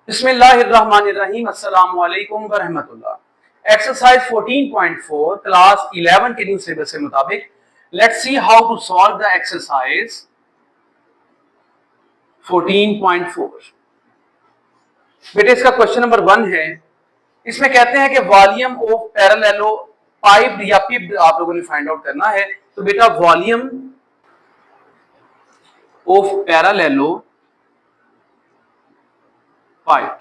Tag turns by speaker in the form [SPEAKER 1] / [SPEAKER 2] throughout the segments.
[SPEAKER 1] बिस्मिल्लाहिर्रहमानिर्रहीम अस्सलामु अलैकुम व रहमतुल्लाह। एक्सरसाइज 14.4 क्लास 11 के न्यू सिलेबस के मुताबिक let's see how to solve the exercise 14.4। बेटे इसका क्वेश्चन नंबर 1 है। इसमें कहते हैं कि वॉल्यूम ऑफ पैरेललो पाइप्ड या पिप्ड आप लोगों ने फाइंड आउट करना है। तो बेटा वॉल्यूम ऑफ पैरेललो पाइप,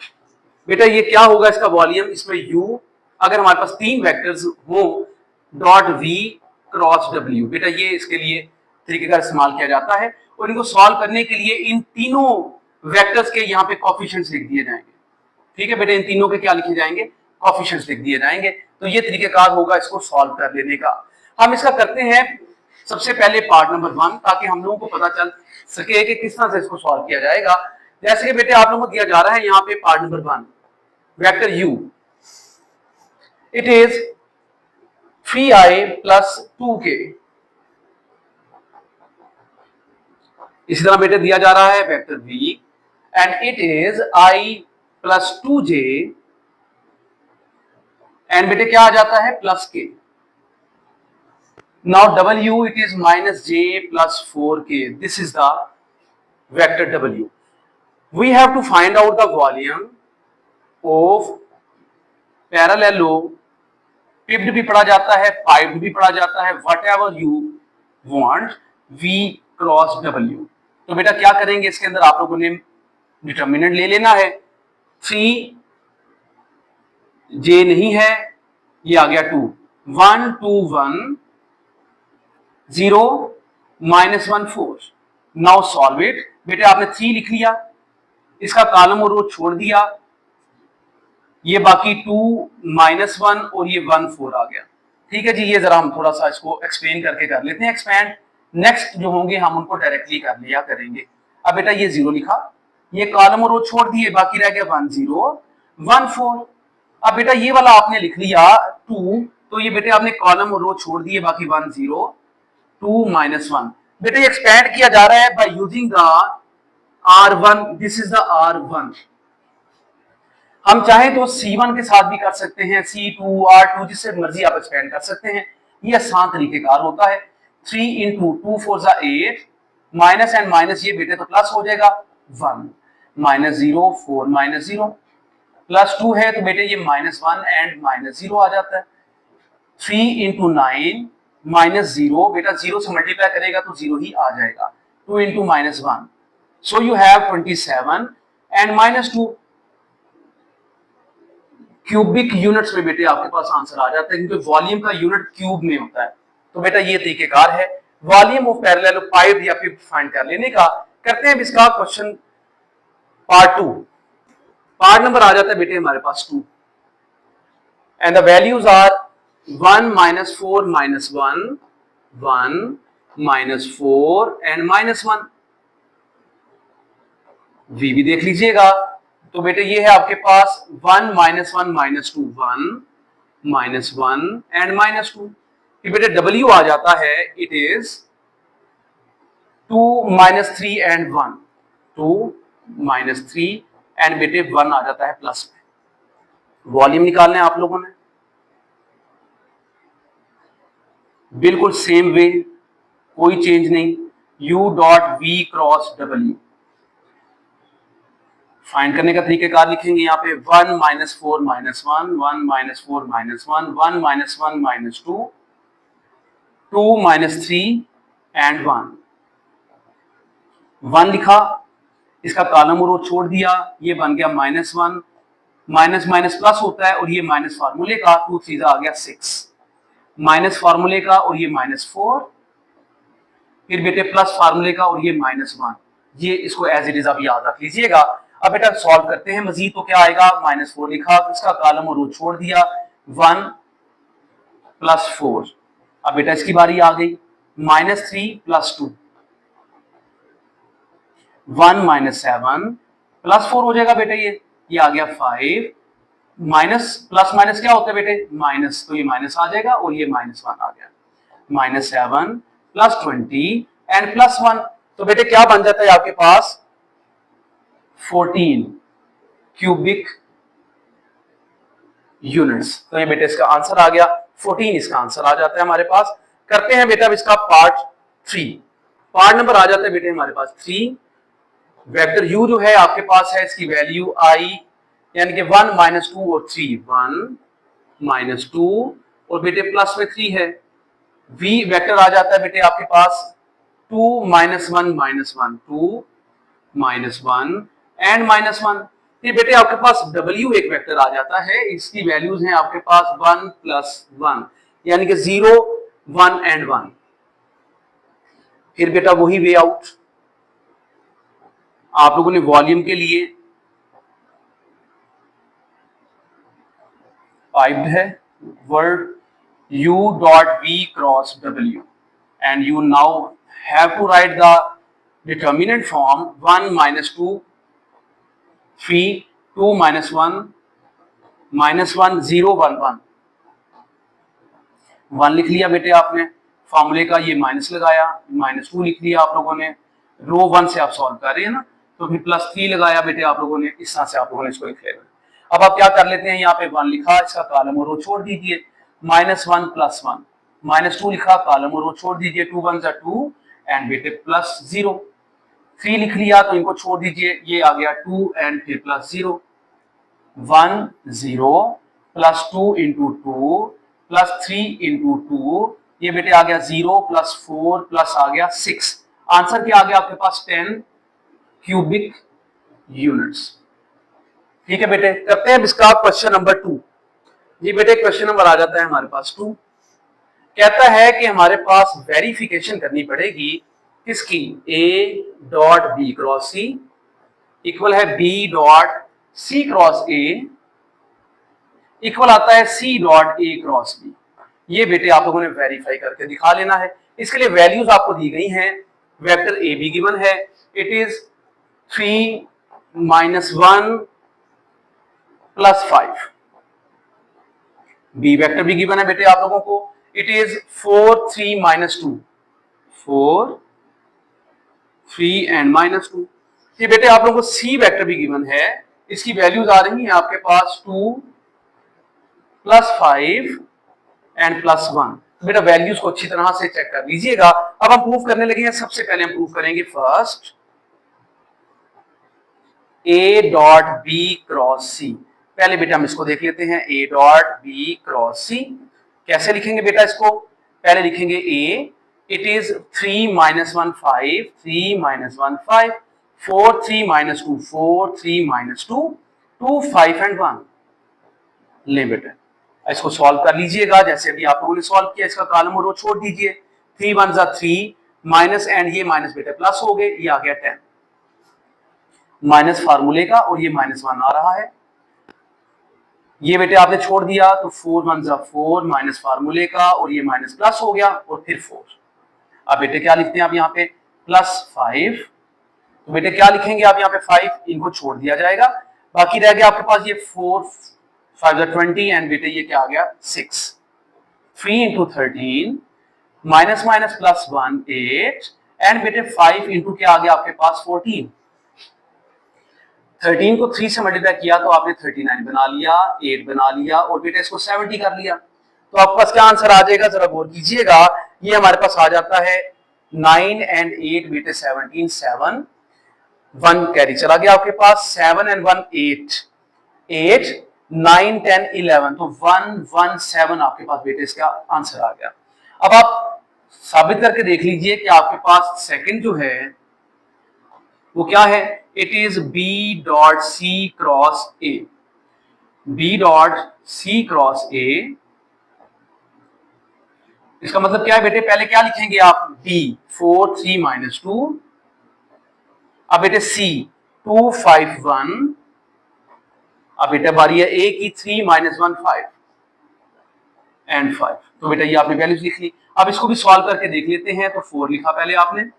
[SPEAKER 1] बेटा ये क्या होगा इसका वॉल्यूम। इसमें u अगर हमारे पास तीन वेक्टर्स हो डॉट v क्रॉस w, बेटा ये इसके लिए तरीके का इस्तेमाल किया जाता है। और इनको सॉल्व करने के लिए इन तीनों वेक्टर्स के यहाँ पे कोफिशिएंट्स लिख दिए जाएंगे। ठीक है बेटा, इन तीनों के क्या लिखे जाएंगे, कोफिशिएंट्स लिख दिए जाएंगे। तो ये तरीकेकार होगा इसको सॉल्व कर लेने का। हम इसका करते हैं सबसे पहले पार्ट नंबर 1, ताकि हम लोगों को पता चल सके कि किस तरह से इसको सॉल्व किया जाएगा। जैसे कि बेटे आप लोगों को दिया जा रहा है यहाँ पे part number 1, vector u it is 3i plus 2k। इसी तरह बेटे दिया जा रहा है vector v and it is i plus 2j and बेटे क्या आ जाता है plus k। Now w it is minus j plus 4k। This is the vector w। We have to find out the volume of parallelo, pipped भी पढ़ा जाता है, piped भी पढ़ा जाता है, whatever you want, v cross w। तो बेटा क्या करेंगे, इसके अंदर आप लोगों ने डिटर्मिनेंट ले लेना है। 3j नहीं है, ये आ गया 2, 1 2 1 0 माइनस 1 4। Now solve it. बेटे आपने 3 लिख लिया, इसका कॉलम और रो छोड़ दिया, ये बाकी 2 माइनस 1 और ये 1 4 आ गया। ठीक है जी, ये जरा हम थोड़ा सा इसको एक्सप्लेन करके कर लेते हैं एक्सपैंड। नेक्स्ट जो होंगे हम उनको डायरेक्टली कर लिया करेंगे। अब बेटा ये 0 लिखा, ये कॉलम और रो छोड़ दिए, बाकी रह गया 1 0 1 4। अब बेटा ये वाला आपने लिख लिया 2, तो ये बेटे आपने कॉलम और रो छोड़ दिए, बाकी 1 0 2 माइनस 1। बेटे एक्सपैंड किया जा रहा है by using the R1, this is the R1। हम चाहें तो C1 के साथ भी कर सकते हैं, C2 R2 जिससे मर्जी आप एक्सपेंड कर सकते हैं। ये आसान तरीकेकार होता है। 3 इंटू 2 4 8, माइनस एंड माइनस ये बेटे तो प्लस हो जाएगा 1, माइनस 0 4 माइनस 0 प्लस 2 है तो बेटे ये माइनस 1 एंड माइनस 0 आ जाता है। 3 इंटू 9 माइनस 0, बेटा 0 से मल्टीप्लाई करेगा तो 0 ही आ जाएगा। 2 into minus 1, so you have 27 and minus 2। Cubic units में बेटे आपके पास आंसर आ जाता है, क्योंकि वॉल्यूम का यूनिट क्यूब में होता है। तो बेटा ये तरीकेकार है वॉल्यूम ऑफ पैरेललो पाइप या पिप फाइंड कर लेने का। करते हैं इसका क्वेश्चन पार्ट 2। पार्ट नंबर आ जाता है बेटे हमारे पास 2 and the values are 1 minus 4 minus 1 1 minus 4 and minus 1। v भी देख लीजिएगा। तो बेटे ये है आपके पास 1 minus 1 minus 2 1 minus 1 and minus 2। फिर बेटे w आ जाता है it is 2 minus 3 and 1, 2 minus 3 and बेटे 1 आ जाता है प्लस में। वॉल्यूम निकालना है आप लोगों ने, बिल्कुल सेम वे, कोई चेंज नहीं। u dot v cross w find करने का तरीकेकार लिखेंगे यहाँ पे 1 minus 4 minus 1 1 minus 4 minus 1 1 minus 1 minus 2 2 minus 3 and 1 1 लिखा, इसका कॉलम और रो छोड़ दिया, ये बन गया माइनस 1, माइनस माइनस प्लस होता है और ये माइनस फार्मूले का 2 3 आ गया 6, माइनस फार्मूले का और ये माइनस 4, फिर बेटे प्लस फार्मूले का और ये माइनस 1। ये इसको एज इट इज आप याद रख लीजिएगा। अब बेटा सॉल्व करते हैं मजीद, तो क्या आएगा, माइनस 4 लिखा, इसका कॉलम और रो छोड़ दिया, 1 प्लस 4। अब बेटा इसकी बारी आ गई, माइनस 3 प्लस 2 1 माइनस 7 प्लस 4 हो जाएगा बेटे, ये आ गया 5, माइनस प्लस माइनस क्या होता है बेटे माइनस, तो ये माइनस आ जाएगा और ये माइनस 1 आ गया, माइनस 7 प्लस 20 एंड प्लस 1। तो बेटे क्या बन जाता है आपके पास 14। Cubic units. तो ये बेटा इसका आंसर आ गया 14, इसका आंसर आ जाता है हमारे पास। करते हैं बेटा अब इसका पार्ट 3। पार्ट नंबर आ जाता है बेटे हमारे पास 3। वेक्टर u जो है आपके पास है, इसकी वैल्यू I यानी कि 1 माइनस 2 और 3, 1 माइनस 2 और बेटे प्लस में 3 है। v वेक्टर आ जाता है बेटे आपके पास 2 minus 1 minus 1, 2 minus 1 and minus 1। ये बेटे आपके पास w एक वेक्टर आ जाता है, इसकी वैल्यूज हैं आपके पास 1 प्लस 1 यानी कि 0 1 एंड 1। फिर बेटा वही वे आउट आप लोगों ने वॉल्यूम के लिए पाइप्ड है word u dot v cross w and you now have to write the determinant form 1 minus 2 3 2 minus 1 minus 1 0 1 1 1 लिख लिया बेटे आपने, फॉर्मूले का ये माइनस लगाया, माइनस 2 लिख लिया आप लोगों ने, रो 1 से आप सॉल्व कर रहे हैं ना, तो फिर प्लस 3 लगाया बेटे आप लोगों ने, इस तरह से आप लोगों ने इसको लिख लेना। अब आप क्या कर लेते हैं, यहाँ पे 1 लिखा, इसका कॉलम और रो छोड़ दीजिए, माइनस 1 प्लस 1, माइनस 2 लिखा, कॉलम और रो छोड़ दीजिए, 2 1 जा 2 एंड बेटे प्लस 0। 3 लिख लिया तो इनको छोड़ दीजिए, ये आ गया 2 एंड फिर plus 0, 1 0 plus 2 into 2 plus 3 into 2, ये बेटे आ गया 0 प्लस 4 प्लस आ गया 6। आंसर क्या आ गया आपके पास 10 क्यूबिक यूनिट्स। ठीक है बेटे, करते हैं इसका क्वेश्चन नंबर 2। जी बेटे क्वेश्चन नंबर आ जाता है हमारे पास 2। कहता है कि हमारे पास वेरिफिकेशन करनी पड़ेगी किसकी, a dot b cross c equal है b dot c cross a equal आता है c dot a cross b। ये बेटे आप लोगों ने वेरीफाई करके दिखा लेना है। इसके लिए वैल्यूज आपको दी गई हैं, वेक्टर ए बी गिवन है, it is 3 minus 1 plus 5। B vector भी गिवन है बेटे आप लोगों को, it is 4 3 minus 2, 4 3 and minus 2। ये बेटे आप लोगों को सी वेक्टर भी गिवन है, इसकी वैल्यूज आ रही है आपके पास 2 प्लस 5 एंड प्लस 1। बेटा वैल्यूज को अच्छी तरह से चेक कर लीजिएगा। अब हम प्रूफ करने लगे हैं, सबसे पहले हम प्रूफ करेंगे first a dot b cross c। पहले बेटा हम इसको देख लेते हैं, a dot b cross c कैसे लिखेंगे बेटा इसको, पहले लिखेंगे a, it is 3 minus 1 5, 3 minus 1 5, 4 3 minus 2 4, 3 minus 2 2 5 and 1। ले बेटा इसको सॉल्व कर लीजिएगा जैसे अभी आप लोगों ने सॉल्व किया, इसका कॉलम और रो छोड़ दीजिए, 3 1 जा 3 माइनस एंड ये माइनस बेटे प्लस हो गए, ये आ गया 10 माइनस फार्मूले का और ये माइनस 1 आ रहा है, ये बेटे आपने छोड़ दिया तो 4 1 जा 4 माइनस फार्मूले का और ये माइनस प्लस हो गया और फिर 4। अब बेटे क्या लिखते हैं आप यहाँ पे प्लस 5, तो बेटे क्या लिखेंगे आप यहाँ पे 5, इनको छोड़ दिया जाएगा, बाकी रह गया आपके पास ये 4 5 20 एंड बेटे ये क्या आ गया 6, 3 into 13 minus minus plus 1 8 and बेटे 5 इंटू क्या आ गया आपके पास 14। 13 को 3 से मल्टीप्लाई किया तो आपने 39 बना लिया, 8 बना लिया और बेटे इसको 70 कर लिया, तो आपके पास क्या आंसर आ जाएगा जरा गौर कीजिएगा, ये हमारे पास आ जाता है 9 एंड 8 बेटे 17 7 1 कैरी चला गया आपके पास, 7 एंड 1 8 8 9 10 11, तो 1 1 7 आपके पास बेटे इसका आंसर आ गया। अब आप साबित करके देख लीजिए कि आपके पास सेकंड जो है वो क्या है, it is b dot c cross a, b dot c cross a। इसका मतलब क्या है बेटे, पहले क्या लिखेंगे आप b 4 3 माइनस 2, अब बेटे c 2 5 1, अब बेटा बारी है a की 3 माइनस 1 5 एंड 5, तो बेटा ये आपने वैल्यूज लिख ली। अब इसको भी सॉल्व करके देख लेते हैं, तो 4 लिखा पहले आपने,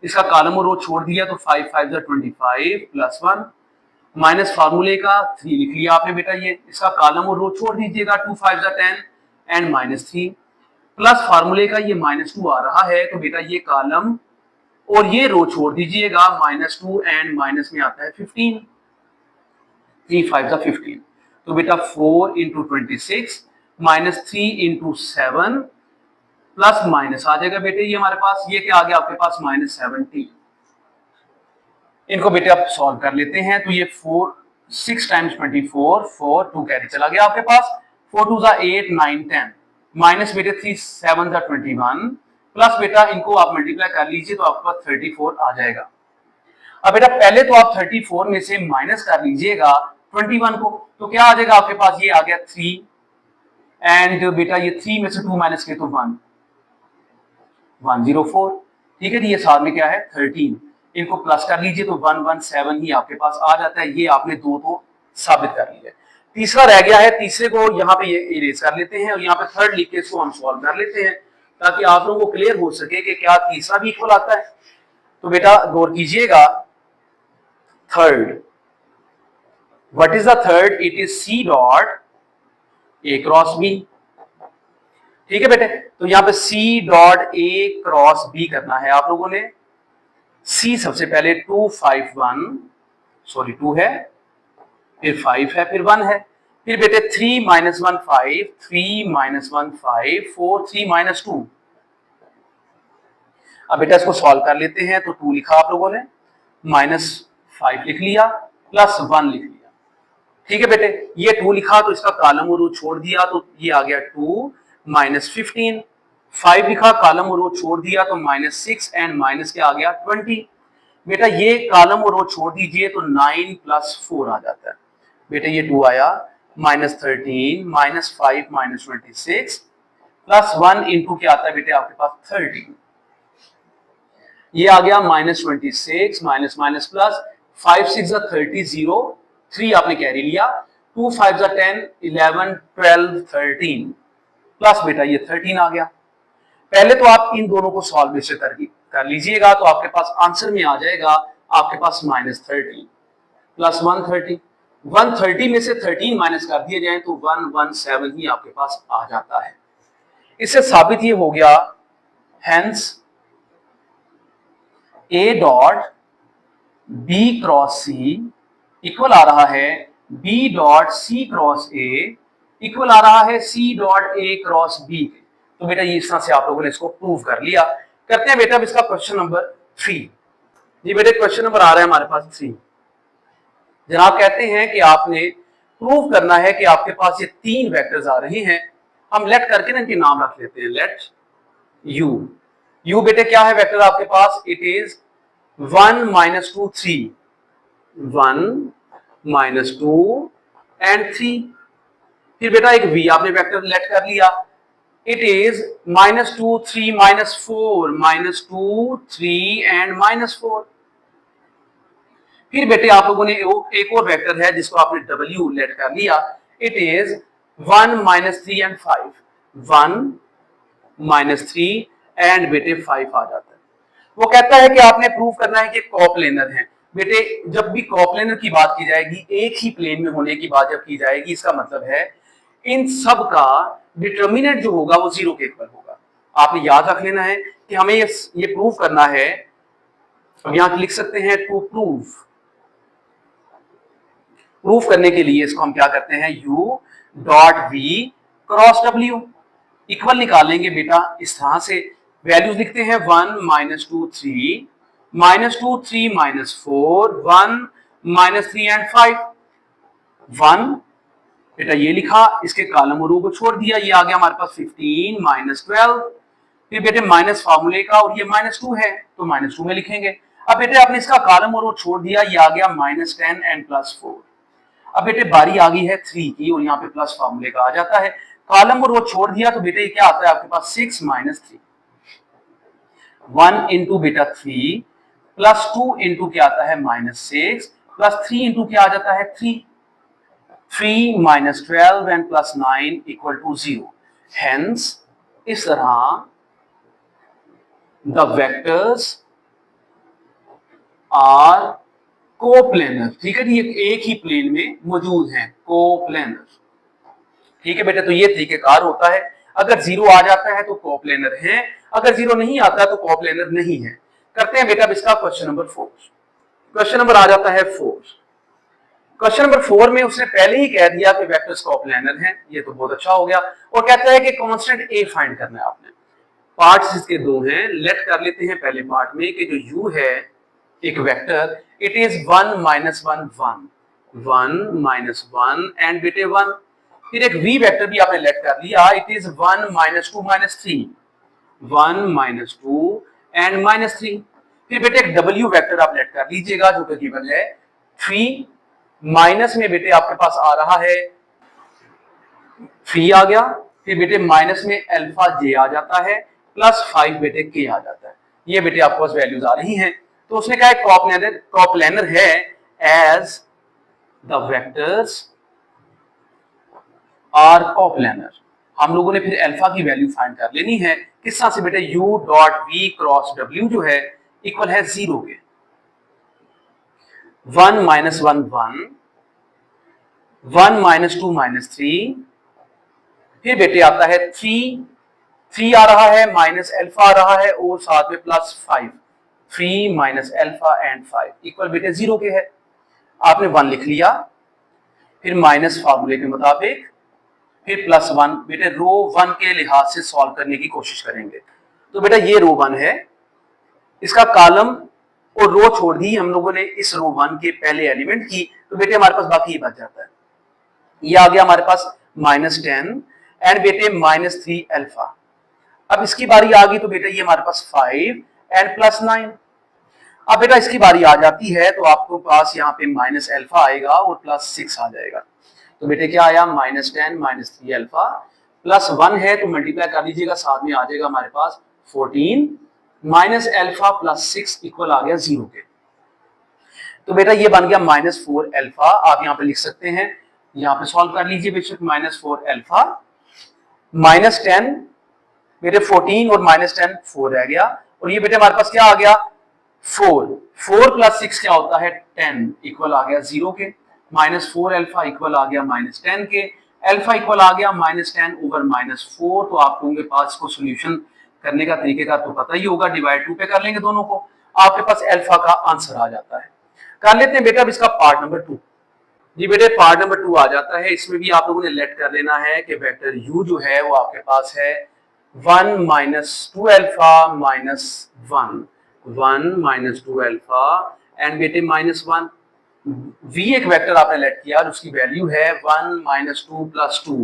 [SPEAKER 1] इसका कॉलम और रो छोड़ दिया तो 5 5 25 प्लस 1 माइनस फार्मूले का 3 लिख लिया आपने बेटा, ये इसका कॉलम और रो छोड़ दीजिएगा, 2 5 10 एंड माइनस 3 प्लस फार्मूले का ये माइनस 2 आ रहा है, तो बेटा ये कॉलम और ये रो छोड़ दीजिएगा, माइनस 2 एंड माइनस में आता है 15 3 5 जा 15, तो बेटा 4 into 26 minus 3 into 7 plus minus आ जाएगा बेटे ये हमारे पास, ये क्या आ गया आपके पास माइनस 70। इनको बेटे आप सॉल्व कर लेते हैं, तो ये 4 6 टाइम्स 24 4 2 कैरी चला गया आपके पास, 4 2 जा 8 9 10 माइनस बेटे 3 7 जा 21 प्लस बेटा इनको आप मल्टीप्लाई कर लीजिए तो आपके पास 34 आ जाएगा। अब बेटा पहले तो आप 34 में से माइनस कर लीजिएगा 21 को, तो क्या आ जाएगा आपके पास, ये आ गया 3 एंड बेटा ये 3 में से 2 माइनस किए तो 1 104, ठीक है जी। ये साथ में क्या है 13, इनको प्लस कर लीजिए तो 117 ही आपके पास आ जाता है। ये आपने दो तो साबित कर लिया। तीसरा रह गया है, तीसरे को यहाँ पे ये इरेज कर लेते हैं और यहाँ पे थर्ड लिख के इसको हम सॉल्व कर लेते हैं ताकि आप लोगों को क्लियर हो सके कि क्या तीसरा भी इक्वल आता है। तो बेटा गौर कीजिएगा, third, what is the third, it is C dot A cross B, ठीक है बेटे। तो यहां पे C dot A cross B करना है आप लोगों ने। सी सबसे पहले 2 5 1 सॉरी 2 है, फिर 5 है, फिर 1 है, फिर बेटे 3 माइनस 1 5 3 माइनस 1 5 4 3 माइनस 2। अब बेटा इसको सॉल्व कर लेते हैं, तो 2 लिखा आप लोगों ने, माइनस 5 लिख लिया, प्लस 1 लिख लिया, ठीक है बेटे। ये 2 लिखा तो इसका कॉलम और रो छोड़ दिया तो ये आ गया 2 माइनस 15, 5 लिखा कॉलम और रो छोड़ दिया तो माइनस 6 एंड माइनस क्या आ गया 20। बेटा ये कॉलम और रो छोड़ दीजिए तो 9 प्लस 4 आ जाता है बेटा, ये 2 आया, minus 13 minus 5 minus 26 plus 1 into क्या आता है बेटे आपके पास 13, ये आ गया माइनस 26 माइनस माइनस प्लस 5 6 जा 30 0 3 आपने कैरी लिया, 2 5 जा 10 11 12 13 प्लस बेटा ये 13 आ गया। पहले तो आप इन दोनों को सॉल्व में से कर लीजिएगा तो आपके पास आंसर में आ जाएगा आपके पास माइनस 30 प्लस 130, 130 में से 13 माइनस कर दिए जाए तो 117 ही आपके पास आ जाता है। इससे साबित ये हो गया, hence A dot B cross C equal आ रहा है B dot C cross A equal आ रहा है C dot A cross B. तो बेटा ये इस तरह से आप लोगों ने इसको प्रूव कर लिया। करते हैं बेटा अब इसका क्वेश्चन नंबर 3। जी बेटे क्वेश्चन नंबर आ रहा है हमारे पास 3। जनाब कहते हैं कि आपने प्रूव करना है कि आपके पास ये 3 वेक्टर्स आ रहे हैं, हम लेट करके ना इनके नाम रख लेते हैं, लेट यू। यू बेटे क्या है वेक्टर आपके पास, it is 1 minus 2 3, 1 minus 2 and 3। फिर बेटा एक v आपने वेक्टर लेट कर लिया, it is minus 2 3 minus 4 minus 2 3 and minus 4। फिर बेटे आप लोगों ने एक और वेक्टर है जिसको आपने w लेट कर लिया, it is 1 minus 3 and 5, 1 minus 3 and बेटे 5 आ जाता है। वो कहता है कि आपने प्रूव करना है कि कोप्लेनर है। बेटे जब भी कोप्लेनर की बात की जाएगी, एक ही प्लेन में होने की बात जब की जाएगी, इसका मतलब है इन सब का डिटर्मिनेंट जो होगा वो 0 के इक्वल होगा। आपने याद रख लेना है कि हमें ये प्रूव करना है। अब यहां लिख सकते हैं टू प्रूफ करने के लिए इसको हम क्या करते हैं, u dot v cross w equal निकालेंगे बेटा इस तरह से। वैल्यूज लिखते हैं 1 minus 2 3 minus 2 3 minus 4 1 minus 3 and 5, 1 बेटा ये लिखा, इसके कॉलम और रो को छोड़ दिया, ये आ गया हमारे पास 15 माइनस 12, फिर बेटे माइनस फार्मूले का और ये माइनस 2 है तो माइनस 2 में लिखेंगे। अब बेटे आपने इसका कॉलम और रो छोड़ दिया, ये आ गया माइनस 10 एंड प्लस 4। अब बेटे बारी आ गई है 3 की और यहाँ पे प्लस फार्मूले का आ जाता है, कॉलम और रो छोड़ दिया तो बेटे क्या आता है आपके पास 6 माइनस 3, 1 इंटू बेटा 3 प्लस 2 इंटू क्या आता है माइनस 6 प्लस 3 इंटू क्या आ जाता है 3, 3 minus 12 and plus 9 equal to 0। Hence इस तरह द वेक्टर्स आर कोप्लेनर, ठीक है जी, एक ही प्लेन में मौजूद हैं, कोप्लेनर, ठीक है बेटा। तो ये तरीकेकार होता है, अगर 0 आ जाता है तो कोप्लेनर है, अगर 0 नहीं आता तो कोप्लेनर नहीं है। करते हैं बेटा इसका क्वेश्चन नंबर 4। क्वेश्चन नंबर आ जाता है 4। क्वेश्चन नंबर 4 में उसने पहले ही कह दिया कि वेक्टर्स कोप्लानर हैं, ये तो बहुत अच्छा हो गया। और कहता है कि कांस्टेंट a फाइंड करना है आपने। पार्ट्स इसके दो हैं, लेट कर लेते हैं पहले पार्ट में कि जो u है एक vector, it is 1 minus 1 1 1 minus 1 and बेटे 1। फिर एक v वेक्टर भी आपने लेट कर लिया, it is 1 minus 2 minus 3 1 minus 2 and minus 3। फिर बेटे एक w वेक्टर आप लेट कर लीजिएगा जो कि गिवन है 3 माइनस में बेटे आपके पास आ रहा है 3 आ गया। फिर बेटे माइनस में अल्फा j आ जाता है प्लस 5 बेटे k आ जाता है। ये बेटे आपके पास वैल्यूज आ रही हैं। तो उसने कहा कोप्लानर है as the vectors are coplanar. हम लोगों ने फिर अल्फा की वैल्यू फाइंड कर लेनी है। किस तरह से बेटे u dot v cross w जो है इक्वल है 0 के। 1 माइनस 1 1 1 माइनस 2 माइनस 3। फिर बेटे आता है 3 आ रहा है माइनस अल्फा आ रहा है और साथ में plus 5 3 minus alpha and 5 equal बेटे 0 के है। आपने 1 लिख लिया, फिर माइनस फार्मूले के मुताबिक, फिर प्लस 1 बेटे रो 1 के लिहाज से सॉल्व करने की कोशिश करेंगे। तो बेटा ये रो 1 है, इसका कॉलम और रो छोड़ दी हम लोगों ने इस रो 1 के पहले एलिमेंट की, तो बेटे हमारे पास बाकी बच जाता है। ये आ गया हमारे पास माइनस 10 एंड बेटे माइनस 3 अल्फा। अब इसकी बारी आ गई तो बेटा ये हमारे पास 5 एंड प्लस 9। अब बेटा इसकी बारी आ जाती है तो आपको पास यहाँ पे माइनस अल्फा आएगा और प्लस 6 आ जाएगा। तो बेटे क्या आया माइनस 10 माइनस 3 अल्फा प्लस 1 है तो मल्टीप्लाई कर लीजिएगा, साथ में आ जाएगा हमारे पास 14 माइनस अल्फा प्लस 6 इक्वल आ गया 0 के। तो बेटा ये बन गया माइनस 4 अल्फा। आप यहाँ पे लिख सकते हैं, यहाँ पे सॉल्व कर लीजिए बेशक। माइनस 4 अल्फा माइनस 10 बेटे 14 और माइनस 10 4 रह गया और ये बेटे हमारे पास क्या आ गया 4 प्लस 6 क्या होता है 10 इक्वल आ गया 0 के। माइनस 4 अल्फा इक्वल आ गया माइनस 10 के। अल्फा इक्वल आ गया माइनस 10 ओवर माइनस 4। तो आप लोगों के पास को सोल्यूशन करने का तरीके का तो पता ही होगा, डिवाइड 2 पे कर लेंगे दोनों को, आपके पास अल्फा का आंसर आ जाता है। कर लेते हैं बेटा अब इसका पार्ट नंबर 2। जी बेटे पार्ट नंबर 2 आ जाता है। इसमें भी आप लोगों ने लेट कर लेना है कि वेक्टर u जो है वो आपके पास है 1 minus 2 alpha minus 1 minus 2 alpha and बेटे माइनस 1। v एक वेक्टर आपने लेट किया जिसकी वैल्यू है 1 माइनस 2 प्लस 2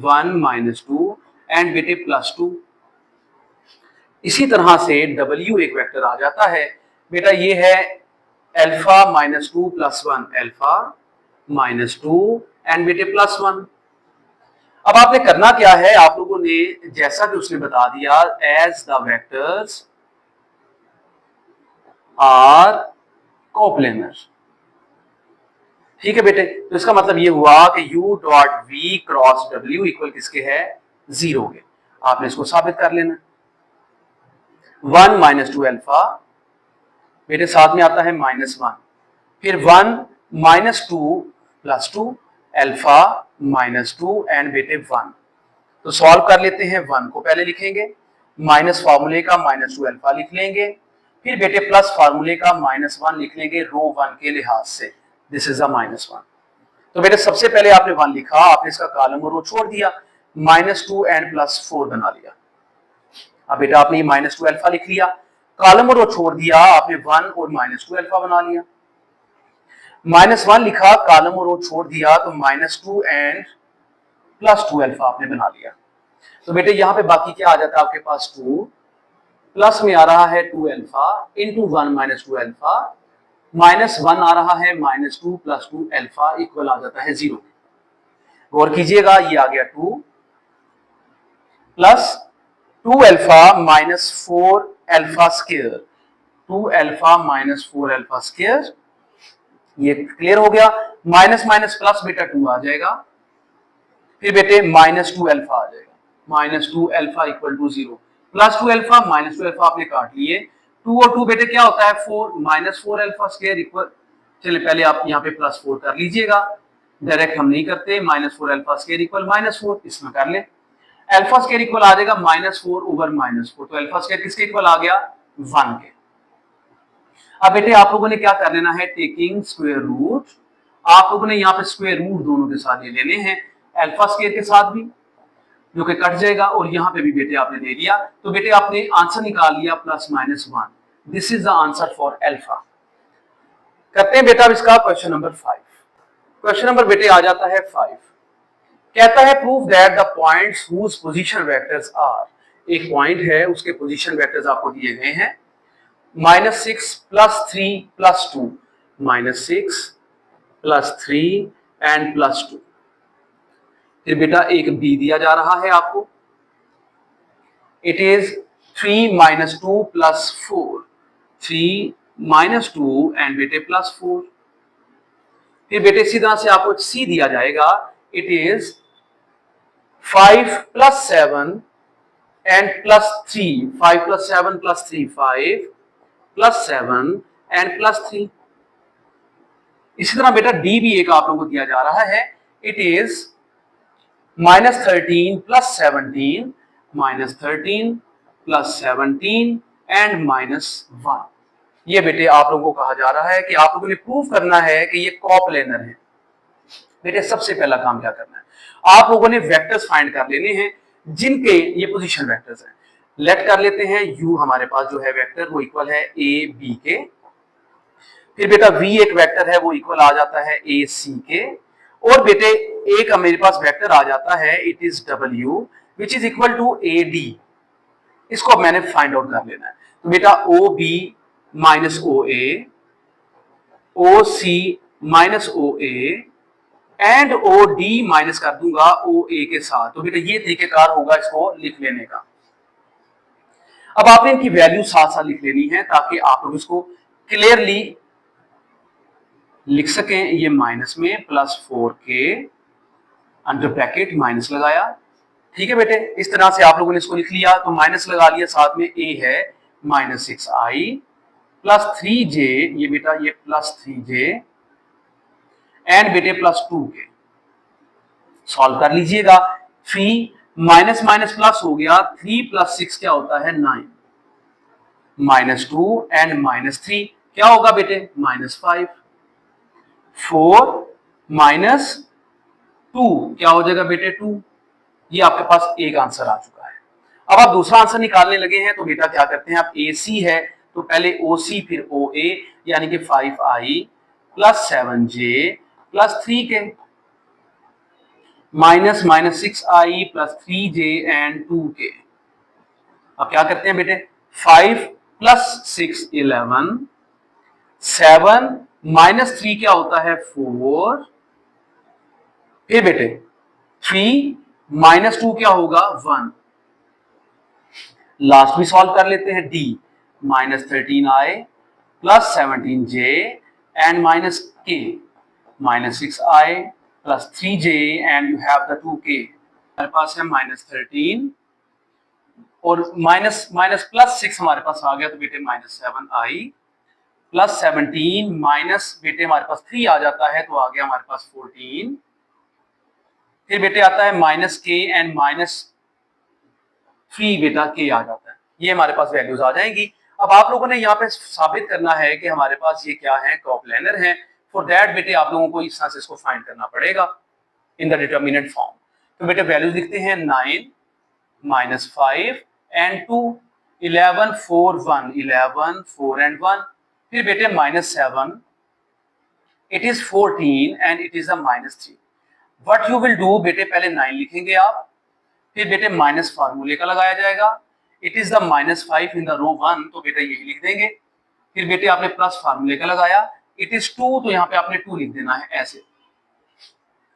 [SPEAKER 1] 1 माइनस 2 एंड बेटे प्लस 2। इसी तरह से w एक वेक्टर आ जाता है बेटा, ये है alpha minus 2 plus 1 alpha minus 2 and बेटे प्लस 1। अब आपने करना क्या है, आप लोगों ने जैसा कि उसने बता दिया as the vectors are coplanar. ठीक है बेटे, तो इसका मतलब ये हुआ कि u dot v cross w equal किसके है 0 के। आपने इसको साबित कर लेना। 1 माइनस 2 अल्फा बेटे साथ में आता है माइनस 1, फिर 1 minus 2 plus 2 alpha minus 2 and बेटे 1। तो सॉल्व कर लेते हैं। 1 को पहले लिखेंगे, माइनस फार्मूले का माइनस 2 अल्फा लिख लेंगे, फिर बेटे प्लस फार्मूले का माइनस 1 लिख लेंगे रो 1 के लिहाज से। This is the minus 1। तो बेटे सबसे पहले आपने 1 लिखा, आपने इसका कॉलम और रो छोड़ दिया, माइनस 2 एंड प्लस 4 बना लिया। अब बेटा आपने ये माइनस 2 अल्फा लिख लिया, कॉलम और रो छोड़ दिया, आपने 1 और माइनस 2 अल्फा बना लिया। माइनस 1 लिखा, कॉलम और रो छोड़ दिया, तो माइनस 2 एंड प्लस 2 अल्फा आपने बना लिया। तो बेटे यहाँ पे बाकी क्या आ जाता है आपके पास 2 प्लस में आ रहा है 2 alpha into 1 minus 2 alpha minus 1 आ रहा है माइनस 2 प्लस 2 अल्फा इक्वल आ जाता है 0। गौर कीजिएगा, ये आ गया 2 plus 2 alpha minus 4 alpha square 2 alpha minus 4 alpha square. ये क्लियर हो गया। माइनस माइनस प्लस बेटा 2 आ जाएगा, फिर बेटे माइनस 2 अल्फा आ जाएगा, minus 2 alpha equal to 0 plus 2 alpha minus 2 alpha आपने काट लिए। 2 और 2 बेटे क्या होता है 4 माइनस 4 अल्फा स्क्वायर इक्वल, चलिए पहले आप यहाँ पे प्लस 4 कर लीजिएगा, डायरेक्ट हम नहीं करते। Minus 4 alpha square equal minus 4, इसमें कर ले। अल्फा स्क्वायर इक्वल आ जाएगा माइनस 4 ओवर माइनस 4, तो अल्फा स्क्वायर किसके इक्वल आ गया 1 के। अब बेटे आप लोगों ने क्या कर लेना है, टेकिंग स्क्वायर रूट आप लोगों ने यहाँ पे स्क्वायर रूट दोनों के साथ ये लेने हैं, अल्फा स्क्वायर के साथ भी, जो कि कट जाएगा, और यहाँ पे भी बेटे आपने ले लिया, तो बेटे आपने आंसर निकाल लिया +-1। This is the answer for alpha. करते हैं बेटा अब इसका क्वेश्चन नंबर 5। क्वेश्चन नंबर बेटे आ जाता है 5। कहता है prove that the points whose position vectors are, एक पॉइंट है उसके पोजीशन वेक्टर्स आपको दिए गए हैं -6 +3 +2, -6 +3 एंड +2। फिर बेटा एक बी दिया जा रहा है आपको, इट इज 3 - 2 +4, 3 - 2 एंड बेटे +4। फिर बेटे इसी तरह से आपको सी दिया जाएगा, इट इज 5 + 7 एंड +3, 5 + 7 +3, 5 + 7 एंड +3। इसी तरह बेटा डी भी एक आप लोगों को दिया जा रहा है, इट इज -13 + 17, -13 + 17 एंड -1। ये बेटे आप लोगों को कहा जा रहा है कि आप लोगों ने प्रूव करना है कि ये कोप्लेनर है। बेटे सबसे पहला काम क्या करना है, आप लोगों ने वेक्टर्स फाइंड कर लेने हैं जिनके ये पोजीशन वेक्टर्स हैं। लेट कर लेते हैं u हमारे पास जो है वेक्टर वो इक्वल है a b के। फिर बेटा v एक वेक्टर है वो इक्वल आ जाता है a c के। और बेटे एक मेरे पास वेक्टर आ जाता है, it is w which is equal to a d। इसको मैंने फाइंड आउट कर लेना है। तो बेटा o b minus o a, o c minus o a and O D minus कर दूंगा ओ ए के साथ। तो बेटा ये तरीकेकार होगा इसको लिख लेने का। अब आपने इनकी वैल्यू साथ साथ लिख लेनी है ताकि आप लोग इसको क्लियरली लिख सकें। ये माइनस में +4 के अंडर ब्रैकेट माइनस लगाया, ठीक है बेटे। इस तरह से आप लोगों ने इसको लिख लिया, तो माइनस लगा लिया, साथ में a है -6i +3j, ये बेटा ये +3j एंड बेटे +2 के। सॉल्व कर लीजिएगा। 3 माइनस माइनस प्लस हो गया, 3 + 6 क्या होता है 9, -2 एंड -3 क्या होगा बेटे -5, 4 -2 क्या हो जाएगा बेटे 2। ये आपके पास एक आंसर आ चुका है। अब आप दूसरा आंसर निकालने लगे हैं, तो बेटा क्या करते हैं, आप AC है तो पहले OC फिर OA, यानी कि 5i +7j +3 के -6i +3j एंड 2 के। अब क्या करते हैं बेटे, 5 + 6 11, 7 -3 क्या होता है 4, फिर बेटे 3 -2 क्या होगा 1। लास्ट भी सॉल्व कर लेते हैं। D -13i +17j and -k, -6i +3j and you have the 2k। हमारे पास है -13 और +6 हमारे पास आ गया, तो बेटे -7i +17 माइनस बेटे हमारे पास 3 आ जाता है, तो आ गया हमारे पास 14। फिर बेटे आता है -k एंड -3 बेटा k आ जाता है। ये हमारे पास वैल्यूज आ जाएंगी। अब आप लोगों ने यहाँ पे साबित करना है कि हमारे पास ये क्या है, कोप्लेनर है। फॉर दैट बेटे आप लोगों को इस तरह से इसको फाइंड करना पड़ेगा इन द डिटरमिनेंट फॉर्म। तो बेटे वैल्यूज लिखते हैं 9 -5 एंड 2, 11 4 1, 11 4 एंड 1। फिर बेटे -7, it is 14 and it is a -3। What you will do बेटे, पहले 9 लिखेंगे आप, फिर बेटे माइनस फार्मूले का लगाया जाएगा, it is the -5 in the row 1, तो बेटे यही लिख देंगे। फिर बेटे आपने प्लस फार्मूले का लगाया, इट इज 2, तो यहाँ पे आपने 2 लिख देना है ऐसे।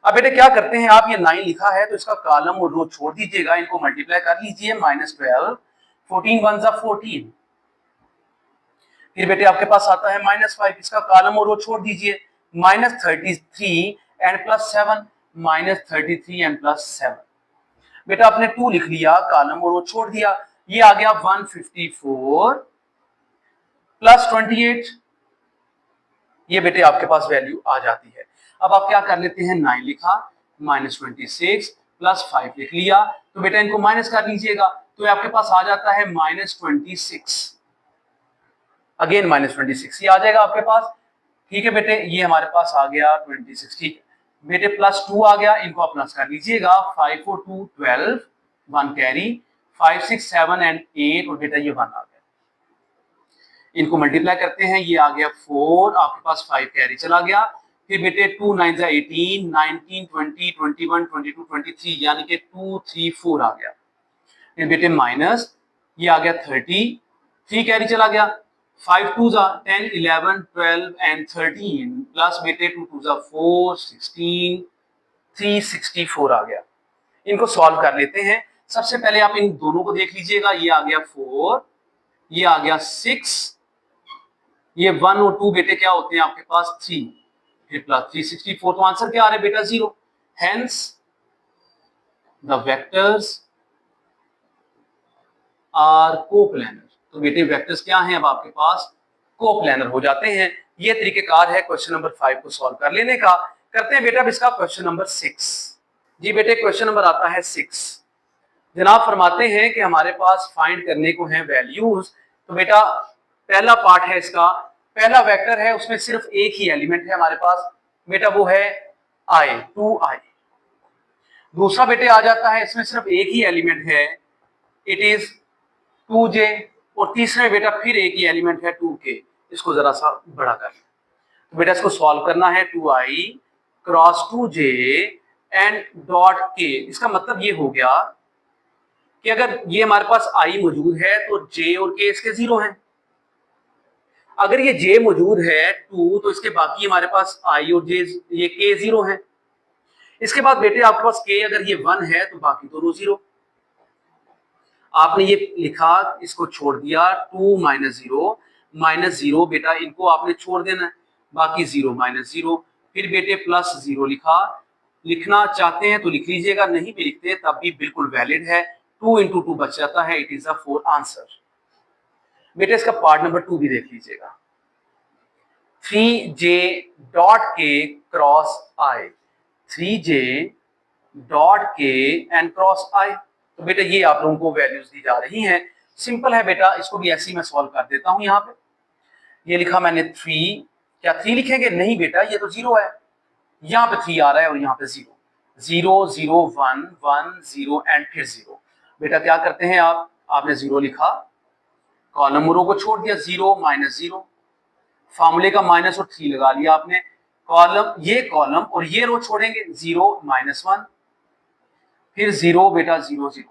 [SPEAKER 1] अब बेटे क्या करते हैं, आप ये 9 लिखा है तो इसका कॉलम और रो छोड़ दीजिएगा, इनको मल्टीप्लाई कर लीजिए, -12, 14 1 ज़ा 14। फिर बेटे आपके पास आता है -5, इसका कॉलम और रो छोड़ दीजिए, -33 एंड +7, -33 एंड +7। बेटा आपने 2 लिख लिया, कॉलम और रो छोड़ दिया, ये आ गया 154 +28। ये बेटे आपके पास वैल्यू आ जाती है। अब आप क्या कर लेते हैं, 9 लिखा, -26 +5 लिख लिया, तो बेटा इनको माइनस कर लीजिएगा, तो आपके पास आ जाता है -26, अगेन -26 ये आ जाएगा आपके पास। ठीक है बेटे, ये हमारे पास आ गया 26। ठीक है बेटे, +2 आ गया, इनको आप प्लस कर लीजिएगा। 5 4 2 12, 1 कैरी, 5 6 7 एंड 8, और बेटा ये 1 आ गया। इनको मल्टीप्लाई करते हैं, ये आ गया 4, आपके पास 5 कैरी चला गया। फिर बेटे 2 9 18, 19 20 21 22 23, यानी कि 2 3 4 आ गया। फिर बेटे माइनस, ये आ गया 30, 3 कैरी चला गया। 5 2 10 11 12 एंड 13, प्लस बेटे 2 2 4 16, 364 आ गया। इनको सॉल्व कर लेते हैं। सबसे पहले आप इन दोनों को देख लीजिएगा, ये आ गया 4, ये आ गया 6, ये 1 और 2 बेटे क्या होते हैं आपके पास 3, फिर प्लस 364, तो आंसर क्या आ रहा है बेटा 0। Hence the vectors are coplanar. तो बेटे वेक्टर्स क्या हैं अब आपके पास, कोप्लेनर हो जाते हैं। ये तरीकेकार है क्वेश्चन नंबर 5 को सॉल्व कर लेने का। करते हैं बेटा अब इसका क्वेश्चन नंबर 6। जी बेटे, क्वेश्चन नंबर आता है 6। जनाब फरमाते हैं कि हमारे पास फाइंड करने को है वैल्यूज। तो बेटा पहला पार्ट है इसका, पहला वेक्टर है, उसमें सिर्फ एक ही एलिमेंट है हमारे पास बेटा, वो है i, 2i। दूसरा बेटे आ जाता है, इसमें सिर्फ एक ही एलिमेंट है, इट इज 2j। और तीसरे बेटा फिर एक ही एलिमेंट है 2k। इसको जरा सा बड़ा कर, तो बेटा इसको सॉल्व करना है। 2i cross 2j and dot k। इसका मतलब ये हो गया कि अगर ये हमारे पास i मौजूद है तो j और k इसके 0 हैं। अगर ये j मौजूद है 2, तो इसके बाकी हमारे पास i और j, ये k 0 है। इसके बाद बेटे आपके पास k अगर ये 1 है तो बाकी दोनों 0। आपने ये लिखा, इसको छोड़ दिया, 2 माइनस 0 बेटा इनको आपने छोड़ देना है, बाकी 0 माइनस 0। फिर बेटे प्लस 0 लिखा, लिखना चाहते हैं तो लिख लीजिएगा, नहीं भी लिखते तब भी बिल्कुल वैलिड है। 2 इंटू 2 बच जाता है, इट इज द 4 आंसर। बेटे इसका पार्ट नंबर 2 भी देख लीजिएगा। 3j dot k cross i, 3j dot k and cross i। तो बेटा ये आप लोगों को वैल्यूज दी जा रही हैं। सिंपल है बेटा, इसको भी ऐसे ही मैं सॉल्व कर देता हूं। यहाँ पे ये लिखा मैंने 3, क्या 3 लिखेंगे, नहीं बेटा ये तो 0 है, यहाँ पे 3 आ रहा है और यहाँ पे 0, 0 0 1 1 0 एंड फिर 0। बेटा क्या करते हैं आप, आपने 0 लिखा, कॉलम रो को छोड़ दिया, 0 माइनस 0, फार्मूले का माइनस और 3 लगा लिया आपने, ये कॉलम और ये रो छोड़ेंगे, 0 माइनस 1, फिर 0 बेटा 0 0।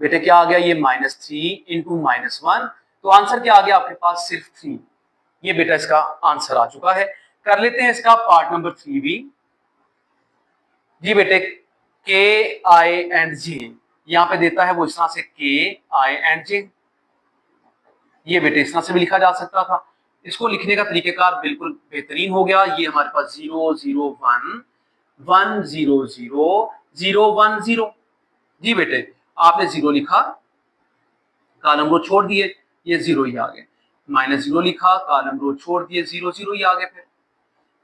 [SPEAKER 1] बेटे क्या आ गया, ये -3 इंटू -1, तो आंसर क्या आ गया आपके पास, सिर्फ 3। ये बेटा इसका आंसर आ चुका है। कर लेते हैं इसका पार्ट नंबर 3 भी। जी बेटे k i एंड j, यहां पे देता है वो इस तरह से k i एंड j। ये बेटे इस तरह से भी लिखा जा सकता था। इसको लिखने का तरीकेकार बिल्कुल बेहतरीन हो गया। ये हमारे पास 0 0 1 1 0 0 0 1 0। जी बेटे आपने 0 लिखा, कॉलम रो छोड़ दिए, ये 0 ही आ गए, -0 लिखा, कॉलम रो छोड़ दिए, 0 0 ही आ गए।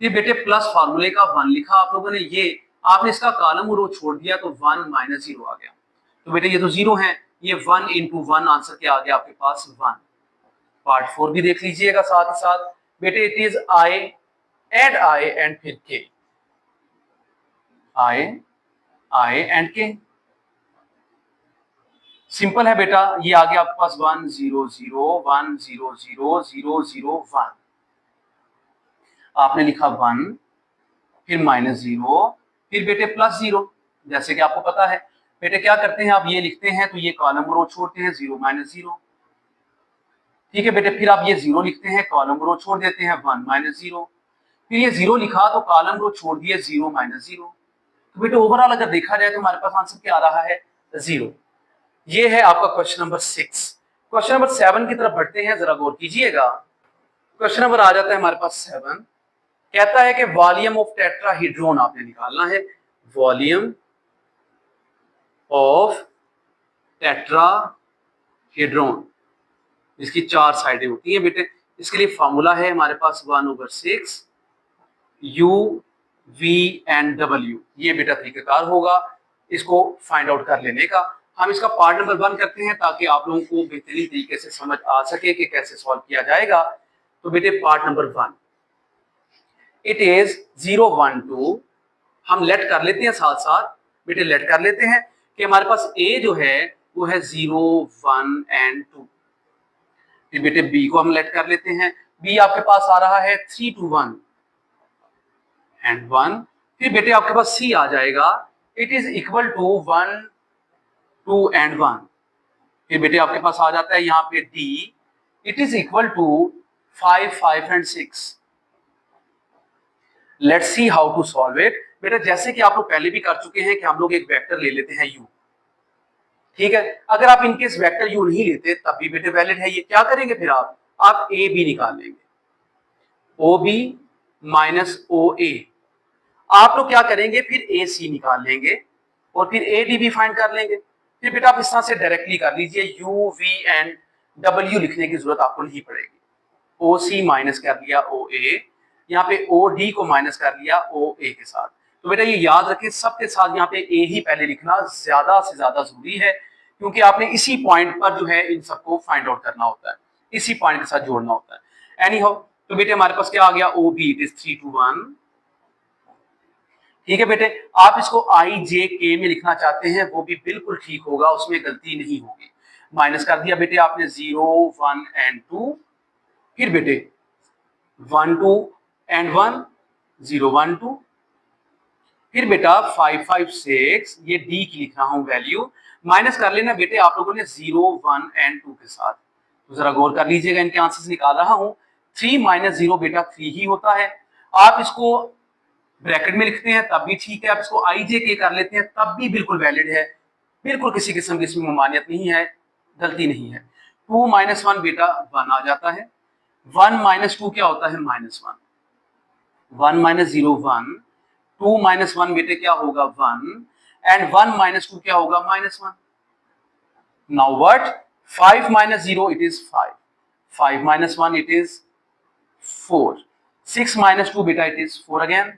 [SPEAKER 1] फिर बेटे प्लस फार्मूले का 1 लिखा आप लोगों ने, ये आपने इसका कॉलम रो छोड़ दिया तो 1 -0 आ गया। तो बेटे ये तो 0 है, ये 1 इंटू 1 आंसर क्या आ गया आपके पास 1। पार्ट 4 भी देख लीजिएगा साथ ही साथ। बेटे इट इज i एंड फिर k, i and k। Simple है बेटा, ये आ गया आपके पास 1 0 0 1 0 0 0 0 1। आपने लिखा 1, फिर -0, फिर बेटे +0, जैसे कि आपको पता है। बेटे क्या करते हैं आप, ये लिखते हैं तो ये कॉलम रो छोड़ते हैं, 0 -0। ठीक है बेटे, फिर आप ये 0 लिखते हैं, कॉलम रो छोड़ देते हैं, 1 -0। फिर ये 0 लिखा तो कॉलम रो छोड़ दिए, 0 -0। तो बेटे ओवरऑल अगर देखा जाए तो हमारे पास आंसर क्या आ रहा है, 0। ये है आपका क्वेश्चन नंबर 6। क्वेश्चन नंबर 7 की तरफ बढ़ते हैं, जरा गौर कीजिएगा। क्वेश्चन नंबर आ जाता है हमारे पास 7। कहता है कि वॉल्यूम ऑफ टेट्राहीड्रोन आपने निकालना है, वॉल्यूम ऑफ टेट्राहीड्रोन। इसकी 4 साइडें होती हैं बेटे। इसके लिए फॉर्मूला है हमारे पास 1/6 u v एंड w। ये बेटा तरीकेकार होगा इसको फाइंड आउट कर लेने का। हम इसका पार्ट नंबर 1 करते हैं ताकि आप लोगों को बेहतरीन तरीके से समझ आ सके कि कैसे सॉल्व किया जाएगा। तो बेटे पार्ट नंबर 1 इट इज 0 1 2। हम लेट कर लेते हैं साथ साथ बेटे, लेट कर लेते हैं कि हमारे पास ए जो है वो है 0 1 एंड 2। फिर बेटे बी को हम लेट कर लेते हैं, बी आपके पास आ रहा है 3 2 1 एंड 1। फिर बेटे आपके पास सी आ जाएगा, it is equal to 1 2 and 1। फिर बेटे आपके पास आ जाता है यहाँ पे D, it is equal to 5 5 and 6। Let's see how to solve it. बेटा जैसे कि आप लोग पहले भी कर चुके हैं कि हम लोग एक वेक्टर ले लेते हैं u, ठीक है। अगर आप इनकेस वेक्टर u नहीं लेते तब भी बेटे वैलिड है ये। क्या करेंगे फिर आप ए बी निकाल लेंगे, ओ बी माइनस ओ ए। आप लोग क्या करेंगे फिर ए सी निकाल लेंगे और फिर ए डी भी फाइंड कर लेंगे। फिर बेटा आप इस तरह से डायरेक्टली कर लीजिए, यू वी एंड डब्ल्यू लिखने की जरूरत आपको नहीं पड़ेगी। ओ सी माइनस कर लिया ओ ए, यहाँ पे ओ डी को माइनस कर लिया ओ ए के साथ। तो बेटा ये याद रखें, सबके साथ यहाँ पे ए ही पहले लिखना ज्यादा से ज्यादा जरूरी है, क्योंकि आपने इसी पॉइंट पर जो है इन सबको फाइंड आउट करना होता है, इसी पॉइंट के साथ जोड़ना होता है। एनी हाउ, तो बेटे हमारे पास क्या आ गया, ओ बी इट इज 3 2 1। ठीक है बेटे, आप इसको आई जे के में लिखना चाहते हैं वो भी बिल्कुल ठीक होगा, उसमें गलती नहीं होगी। माइनस कर दिया बेटे आपने 0 1 एंड 2। फिर बेटे 1 2 एंड 1 0 1 2। फिर बेटा 5 5 6, ये डी की लिख रहा हूं वैल्यू। माइनस कर लेना बेटे आप लोगों ने 0 1 एंड 2 के साथ। तो जरा गौर कर लीजिएगा, इनके आंसर्स निकाल रहा हूं। 3 माइनस 0 बेटा 3 ही होता है। आप इसको ब्रैकेट में लिखते हैं तब भी ठीक है, आप इसको आई जे के कर लेते हैं तब भी बिल्कुल वैलिड है, बिल्कुल किसी किस्म की इसमें ममानियत नहीं है, गलती नहीं है। 2 माइनस 1 बेटा 1 आ जाता है। 1 माइनस 2 क्या होता है, -1। 1 माइनस 0 1, 2 माइनस 1 बेटे क्या होगा 1, एंड 1 माइनस 2 क्या होगा -1। Now what, 5 minus 0 it is 5, 5 minus 1 it is 4, 6 minus 2 बेटा इट इज 4 अगेन।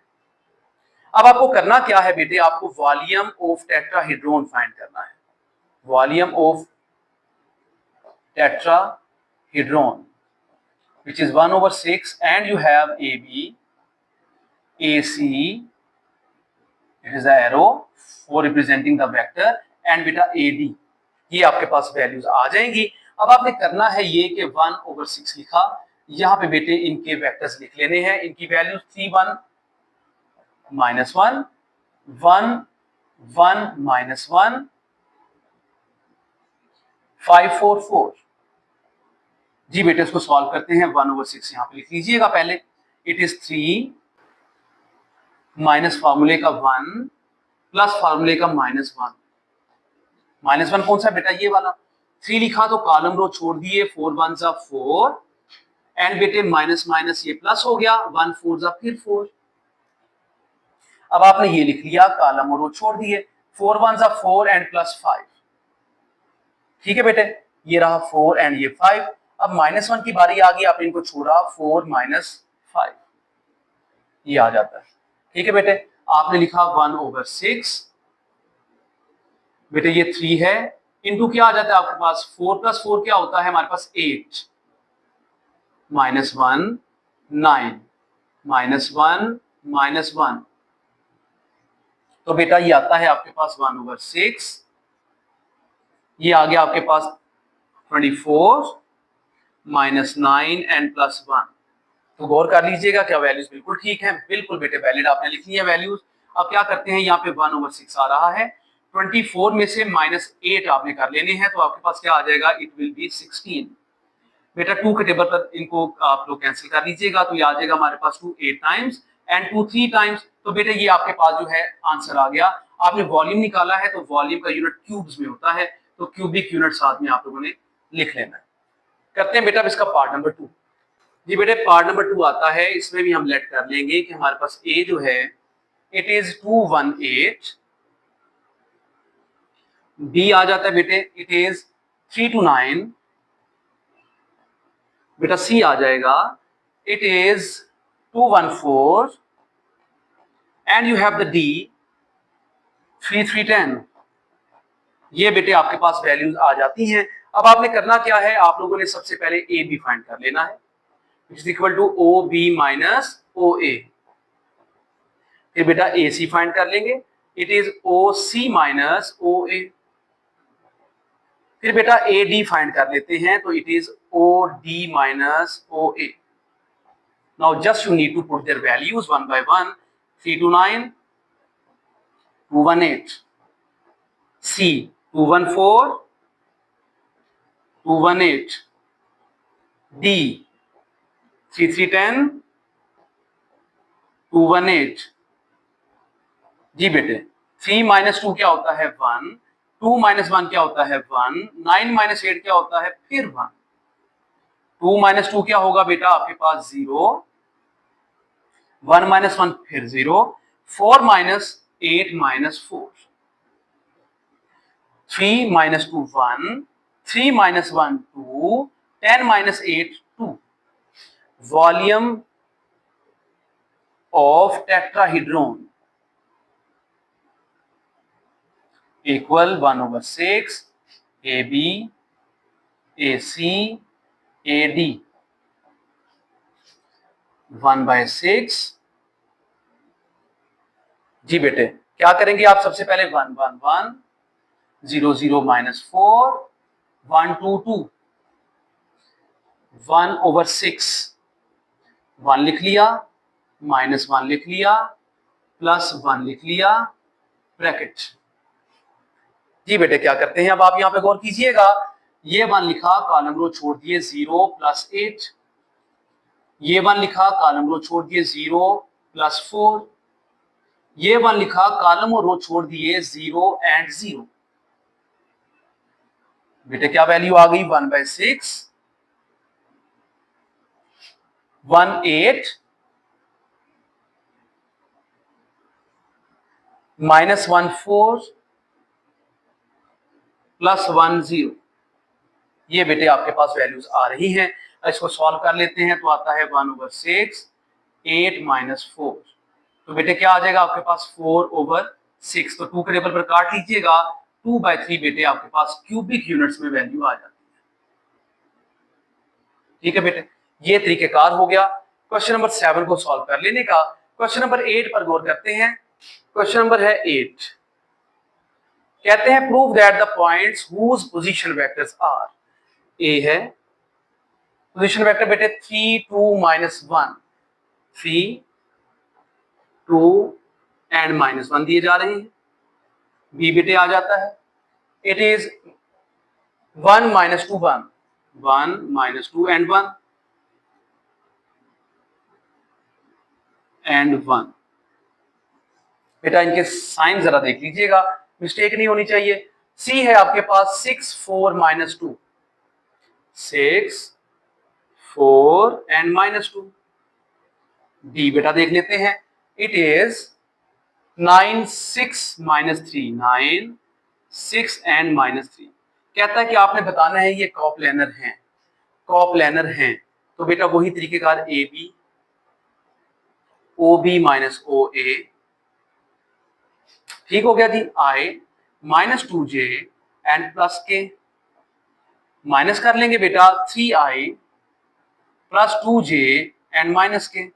[SPEAKER 1] अब आपको करना क्या है बेटे, आपको वॉल्यूम ऑफ टेट्राहेड्रॉन फाइंड करना है। Volume of tetrahedron which is 1/6 and you have AB, AC, it is the arrow for representing the vector, and beta AD, ये आपके पास वैल्यूज आ जाएंगी। अब आपने करना है ये कि 1/6 लिखा, यहाँ पे बेटे इनके वेक्टर्स लिख लेने हैं, इनकी वैल्यूज 3 1 -1 1 1 -1 5 4 4। जी बेटे इसको सॉल्व करते हैं। 1/6 यहाँ पे लिख लीजिएगा पहले, इट इज 3 माइनस फार्मूले का 1 प्लस फार्मूले का -1। -1 कौन सा बेटा, ये वाला। 3 लिखा तो कॉलम रो छोड़ दिए, 4 1 जा 4 एंड बेटे माइनस माइनस ये प्लस हो गया, 1 4 जा फिर 4। अब आपने ये लिख लिया, कॉलम और रो छोड़ दिए, 4 1 जा 4 एंड प्लस 5। ठीक है बेटे, ये रहा 4 एंड ये 5। अब -1 की बारी आ गई, आपने इनको छोड़ा, 4 -5 ये आ जाता है। ठीक है बेटे, आपने लिखा 1/6, बेटे ये 3 है, इनटू क्या आ जाता है आपके पास, 4 + 4 क्या होता है हमारे पास 8, -1 9 -1 -1। तो बेटा ये आता है आपके पास 1/6, ये आ गया आपके पास 24 -9 एंड +1। तो गौर कर लीजिएगा क्या वैल्यूज बिल्कुल ठीक है, बिल्कुल बेटे वैलिड आपने लिख ली है वैल्यूज। अब क्या करते हैं, यहाँ पे 1/6 आ रहा है, 24 में से -8 आपने कर लेने हैं, तो आपके पास क्या आ जाएगा, इट विल बी 16। बेटा 2 के टेबल पर इनको आप लोग कैंसिल कर लीजिएगा, तो ये आ जाएगा हमारे पास 2 8 टाइम्स एंड 2 3 टाइम्स। तो बेटे ये आपके पास जो है आंसर आ गया। आपने वॉल्यूम निकाला है, तो वॉल्यूम का यूनिट क्यूब्स में होता है, तो क्यूबिक यूनिट साथ में आप लोगों ने लिख लेना है। करते हैं बेटा इसका पार्ट नंबर 2। जी बेटे पार्ट नंबर 2 आता है, इसमें भी हम लेट कर लेंगे कि हमारे पास ए जो है इट इज 218, बी आ जाता है बेटे इट इज 329, बेटा सी आ जाएगा it is 214 and you have the D 3310। ये बेटे आपके पास वैल्यूज आ जाती हैं। अब आपने करना क्या है, आप लोगों ने सबसे पहले ए बी फाइंड कर लेना है। Which is equal to O B minus O A. फिर बेटा ए सी फाइंड कर लेंगे, it is O C minus O A. फिर बेटा ए डी फाइंड कर लेते हैं, तो it is O D minus O A. Now just you need to put their values one by one. 329 218, C 214 218, D 3310 218। जी बेटे 3 माइनस 2 क्या होता है 1, 2 माइनस 1 क्या होता है 1, 9 माइनस 8 क्या होता है फिर 1। 2 माइनस 2 क्या होगा बेटा आपके पास 0, 1 माइनस 1 फिर 0, 4 minus 8 minus 4, 3 minus 2 1, 3 minus 1 2, 10 minus 8 2। Volume of tetrahedron equal 1/6 AB AC AD 1/6। जी बेटे क्या करेंगे आप, सबसे पहले 1 1 1, 0 0 माइनस 4, 1 2 2, 1/6, 1 लिख लिया, माइनस 1 लिख लिया, प्लस 1 लिख लिया, ब्रैकेट। जी बेटे क्या करते हैं अब आप यहां पे गौर कीजिएगा, ये 1 लिखा कॉलम रो छोड़ दिए 0 प्लस 8, ये 1 लिखा कॉलम रो छोड़ दिए 0 प्लस 4, ये 1 लिखा कॉलम और रो छोड़ दिए 0 एंड 0। बेटे क्या वैल्यू आ गई 1/6, 1 8 माइनस 1 4 प्लस 1 0। ये बेटे आपके पास वैल्यूज आ रही हैं। इसको सॉल्व कर लेते हैं तो आता है 1/6 8 माइनस 4। तो बेटे क्या आ जाएगा आपके पास 4/6। तो 2 के टेबल पर काट लीजिएगा, 2/3 बेटे आपके पास क्यूबिक यूनिट्स में वैल्यू आ जाती है। ठीक है बेटे ये तरीकेकार हो गया क्वेश्चन नंबर 7 को सॉल्व कर लेने का। क्वेश्चन नंबर 8 पर गौर करते हैं। क्वेश्चन नंबर है 8, कहते हैं prove that the points whose position vectors are. A है पोजीशन वेक्टर बेटे 3 2 -1, 3 2 एंड -1 दिए जा रहे हैं। बी बेटे आ जाता है इट इज 1 -2 1, 1 -2 एंड 1 एंड 1। बेटा इनके साइन जरा देख लीजिएगा, मिस्टेक नहीं होनी चाहिए। सी है आपके पास 6 4 -2, 6 4 एंड -2। डी बेटा देख लेते हैं इट इज 9 6 -3, 9 6 एंड -3। कहता है कि आपने बताना है ये कॉप्लेनर हैं, कॉप्लेनर हैं। तो बेटा वही तरीकेकार A B, O B minus O A, ठीक हो गया जी। I -2j and plus k, minus कर लेंगे बेटा 3i प्लस 2j and minus k.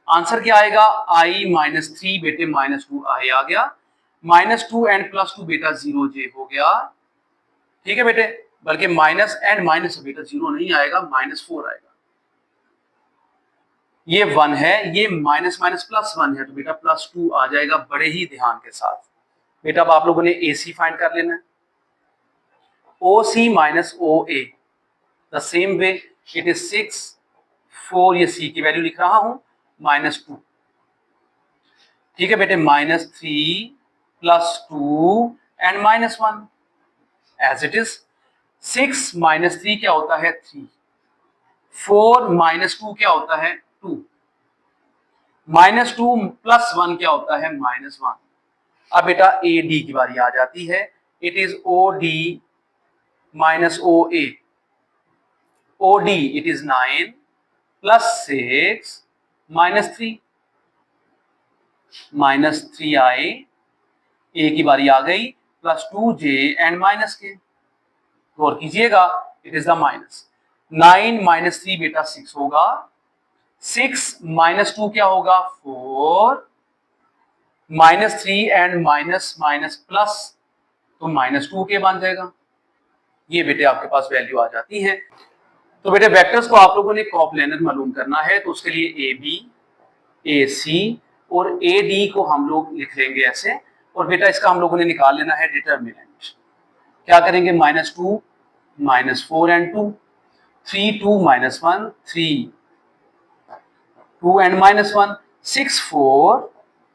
[SPEAKER 1] Answer क्या आएगा i -3 बेटे -2i आ गया, -2 एंड +2 बेटा 0j हो गया। ठीक है बेटे बल्कि माइनस एंड माइनस बेटा 0 नहीं आएगा, -4 आएगा। ये 1 है, ये माइनस माइनस +1 है तो बेटा +2 आ जाएगा बड़े ही ध्यान के साथ। बेटा अब आप लोगों ने AC फाइंड कर लेना है, OC minus OA the same way it is 6 4, ये C की वैल्यू लिख रहा हूं -2। ठीक है बेटे -3 +2 एंड -1 एज इट इज। 6 -3 क्या होता है 3, 4 -2 क्या होता है 2, -2 +1 क्या होता है -1। अब बेटा ए डी की बारी आ जाती है, it is O D minus O A. O D it is 9 +6 -3, -3i, A की बारी आ गई +2j एंड माइनस के। गौर कीजिएगा it is the minus 9 minus 3 बेटा 6 होगा, 6 माइनस 2 क्या होगा 4, minus 3 and minus minus plus, तो माइनस 2 के बन जाएगा। ये बेटे आपके पास वैल्यू आ जाती है। तो बेटे वेक्टर्स को आप लोगों ने कोप्लेनर मालूम करना है, तो उसके लिए ए बी, ए सी और ए डी को हम लोग लिख लेंगे ऐसे, और बेटा इसका हम लोगों ने निकाल लेना है डिटर्मिनेंट। क्या करेंगे, minus 2 minus 4 and 2, 3 2 minus 1, 3 2 and minus 1, 6 4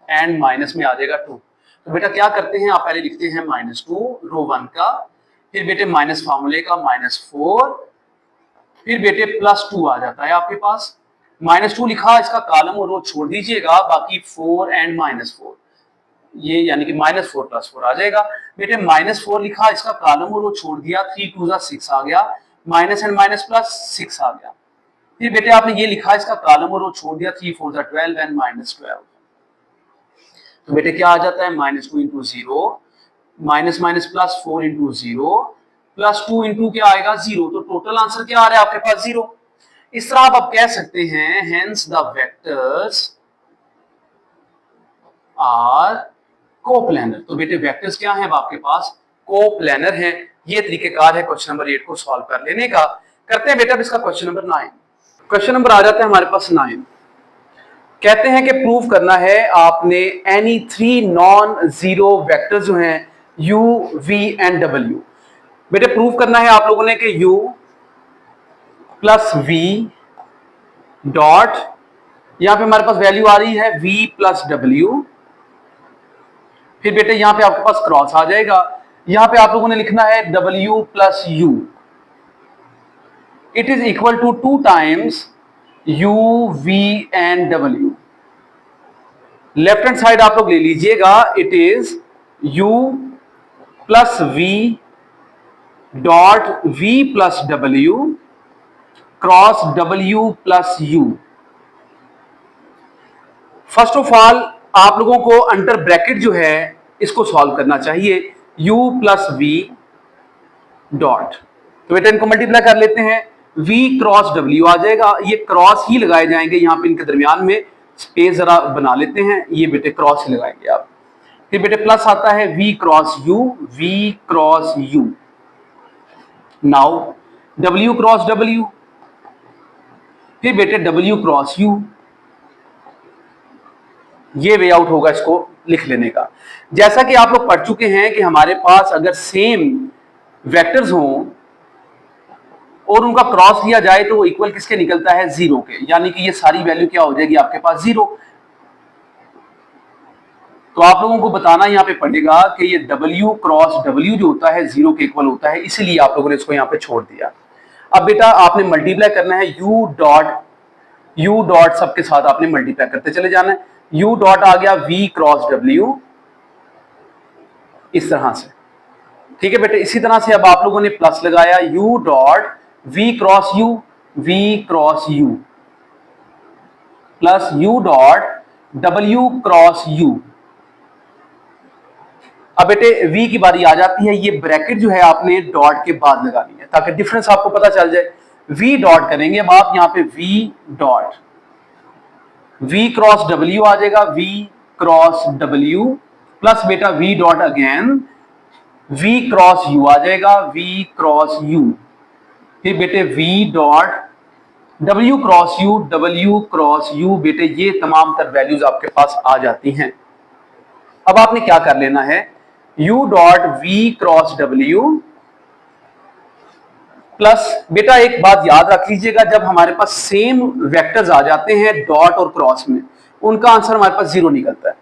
[SPEAKER 1] and minus में आ जाएगा 2। तो बेटा क्या करते हैं, आप पहले लिखते हैं माइनस 2 रो 1 का, फिर बेटे माइनस फार्मूले का माइनस 4, फिर बेटे प्लस 2 आ जाता है आपके पास। माइनस 2 लिखा, इसका कॉलम और रो छोड़ दीजिएगा, बाकी 4 एंड माइनस 4, ये यानी कि माइनस 4 प्लस 4 आ जाएगा। बेटे माइनस 4 लिखा, इसका कॉलम और रो छोड़ दिया, 3 2 6 आ गया, माइनस एंड माइनस प्लस 6 आ गया। फिर बेटे आपने ये लिखा, इसका कॉलम और रो छोड़ दिया, 3 4 12 एंड माइनस 12। तो बेटे क्या आ जाता है, minus 2 into 0, minus minus plus 4 into 0, plus 2 into क्या आएगा 0। तो टोटल आंसर क्या आ रहा है आपके पास 0। इस तरह आप कह सकते हैं hence the vectors are coplanar. तो बेटे वेक्टर्स क्या हैं आपके पास, कोप्लेनर है। ये तरीकेकार है क्वेश्चन नंबर 8 को सॉल्व कर लेने का। करते हैं बेटा अब इसका क्वेश्चन नंबर 9। क्वेश्चन नंबर आ जाता है हमारे पास 9। कहते हैं कि प्रूव करना है आपने एनी 3 नॉन जीरो वेक्टर्स जो हैं u v एंड w। बेटे प्रूव करना है आप लोगों ने कि u प्लस v डॉट, यहां पे हमारे पास वैल्यू आ रही है v प्लस w, फिर बेटे यहां पे आपके पास क्रॉस आ जाएगा, यहां पे आप लोगों ने लिखना है w plus u, it is equal to 2 times u v and w। Left hand side आप लोग ले लीजिएगा, it is u plus v dot v plus w cross w plus u। First of all आप लोगों को under bracket जो है इसको सॉल्व करना चाहिए, u प्लस v डॉट, तो बेटा इनको मल्टीप्लाई कर लेते हैं, v क्रॉस w आ जाएगा, ये क्रॉस ही लगाए जाएंगे यहां पे इनके दरमियान में, स्पेस जरा बना लेते हैं, ये बेटे क्रॉस ही लगाएंगे आप। फिर बेटे प्लस आता है v cross u, v cross u, now w cross w, फिर बेटे w क्रॉस u। ये वे आउट होगा इसको लिख लेने का। जैसा कि आप लोग पढ़ चुके हैं कि हमारे पास अगर सेम वेक्टर्स हों और उनका क्रॉस लिया जाए तो वो इक्वल किसके निकलता है, जीरो के, यानी कि ये सारी वैल्यू क्या हो जाएगी आपके पास जीरो। तो आप लोगों को बताना यहां पे पड़ेगा कि ये w क्रॉस w जो होता है जीरो के इक्वल होता है, इसलिए आप लोगों ने इसको यहां पे छोड़ दिया। अब बेटा आपने मल्टीप्लाई करना है u डॉट सबके साथ आपने मल्टीप्लाई करते चले जाना है, u डॉट आ गया v क्रॉस w, इस तरह से, ठीक है बेटे। इसी तरह से अब आप लोगों ने प्लस लगाया, u dot v cross u, v cross u plus u dot w cross u। अब बेटे v की बारी आ जाती है, ये ब्रैकेट जो है आपने डॉट के बाद लगानी है ताकि डिफरेंस आपको पता चल जाए। v डॉट करेंगे अब आप यहां पे v dot, v cross w आ जाएगा, v क्रॉस w प्लस बेटा v dot again v cross u आ जाएगा, v क्रॉस u, फिर बेटे v dot w cross u, w cross u। बेटे ये तमाम तर वैल्यूज आपके पास आ जाती हैं। अब आपने क्या कर लेना है, u dot v cross w plus बेटा एक बात याद रख लीजिएगा, जब हमारे पास सेम वेक्टर्स आ जाते हैं डॉट और क्रॉस में, उनका आंसर हमारे पास जीरो निकलता है।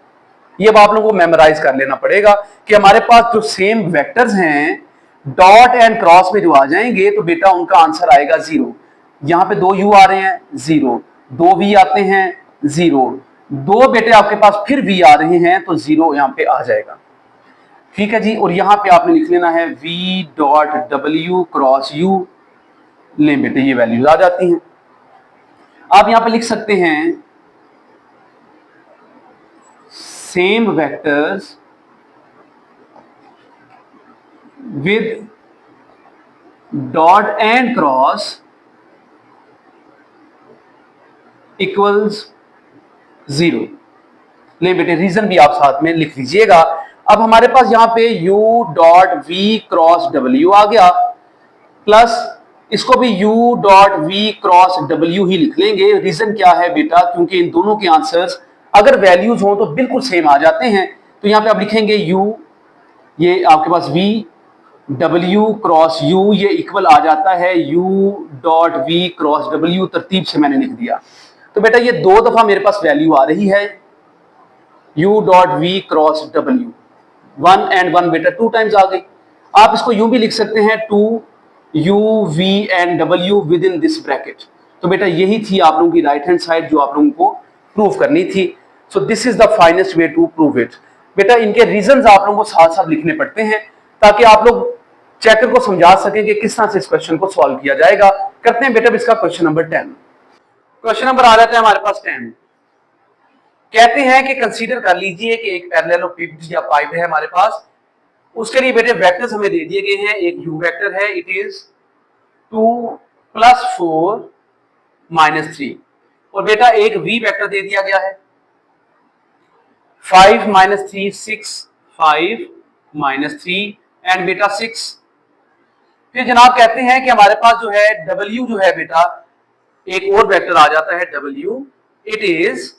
[SPEAKER 1] ये अब आप लोगों को मेमोराइज कर लेना पड़ेगा कि हमारे पास जो सेम वेक्टर्स हैं डॉट एंड क्रॉस में जो आ जाएंगे तो बेटा उनका आंसर आएगा जीरो। यहां पे 2 u आ रहे हैं जीरो, 2 v आते हैं जीरो, 2 बेटे आपके पास फिर v आ रहे हैं तो जीरो यहां पे आ जाएगा, ठीक है जी। और यहां पे आपने लिख लेना है v dot w cross u, ले बेटे ये वैल्यूज आ जाती हैं। आप यहां पे लिख सकते हैं same vectors with dot and cross equals 0। ले बेटे रीजन भी आप साथ में लिख लीजिएगा। अब हमारे पास यहाँ पे u dot V cross w आ गया, प्लस इसको भी u dot V cross w ही लिख लेंगे। रीजन क्या है बेटा, क्योंकि इन दोनों के आंसर्स अगर वैल्यूज हो तो बिल्कुल सेम आ जाते हैं। तो यहाँ पे आप लिखेंगे u, ये आपके पास v, w क्रॉस u, ये इक्वल आ जाता है u dot v cross w। तरतीब से मैंने लिख दिया। तो बेटा ये 2 दफा मेरे पास वैल्यू आ रही है u dot v cross w, 1 and 1 बेटा 2 टाइम्स आ गई। आप इसको यूं भी लिख सकते हैं 2 u v and w with in this bracket. तो बेटा यही थी आप लोगों की राइट हैंड साइड जो आप लोगों को प्रूव करनी थी। So this is the finest way to prove it. बेटा इनके रीजंस आप लोगों को साथ साथ लिखने पड़ते हैं ताकि आप लोग चैप्टर को समझा सकें कि किस तरह से इस क्वेश्चन को सॉल्व किया जाएगा। करते हैं बेटा इसका क्वेश्चन नंबर 10। क्वेश्चन नंबर आ जाता है हमारे पास 10। कहते हैं कि कंसीडर कर लीजिए कि एक पैरेललोपिड या पाइप है हमारे पास। उसके लिए बेटे वेक्टर्स हमें दे दिए गए हैं। एक u वेक्टर है, इट इज 2 + 4 - 3, और बेटा एक v वेक्टर दे दिया गया है 5 - 3 6, 5 - 3 एंड बेटा 6। फिर जनाब कहते हैं कि हमारे पास जो है w जो है बेटा एक और वेक्टर आ जाता है w, इट इज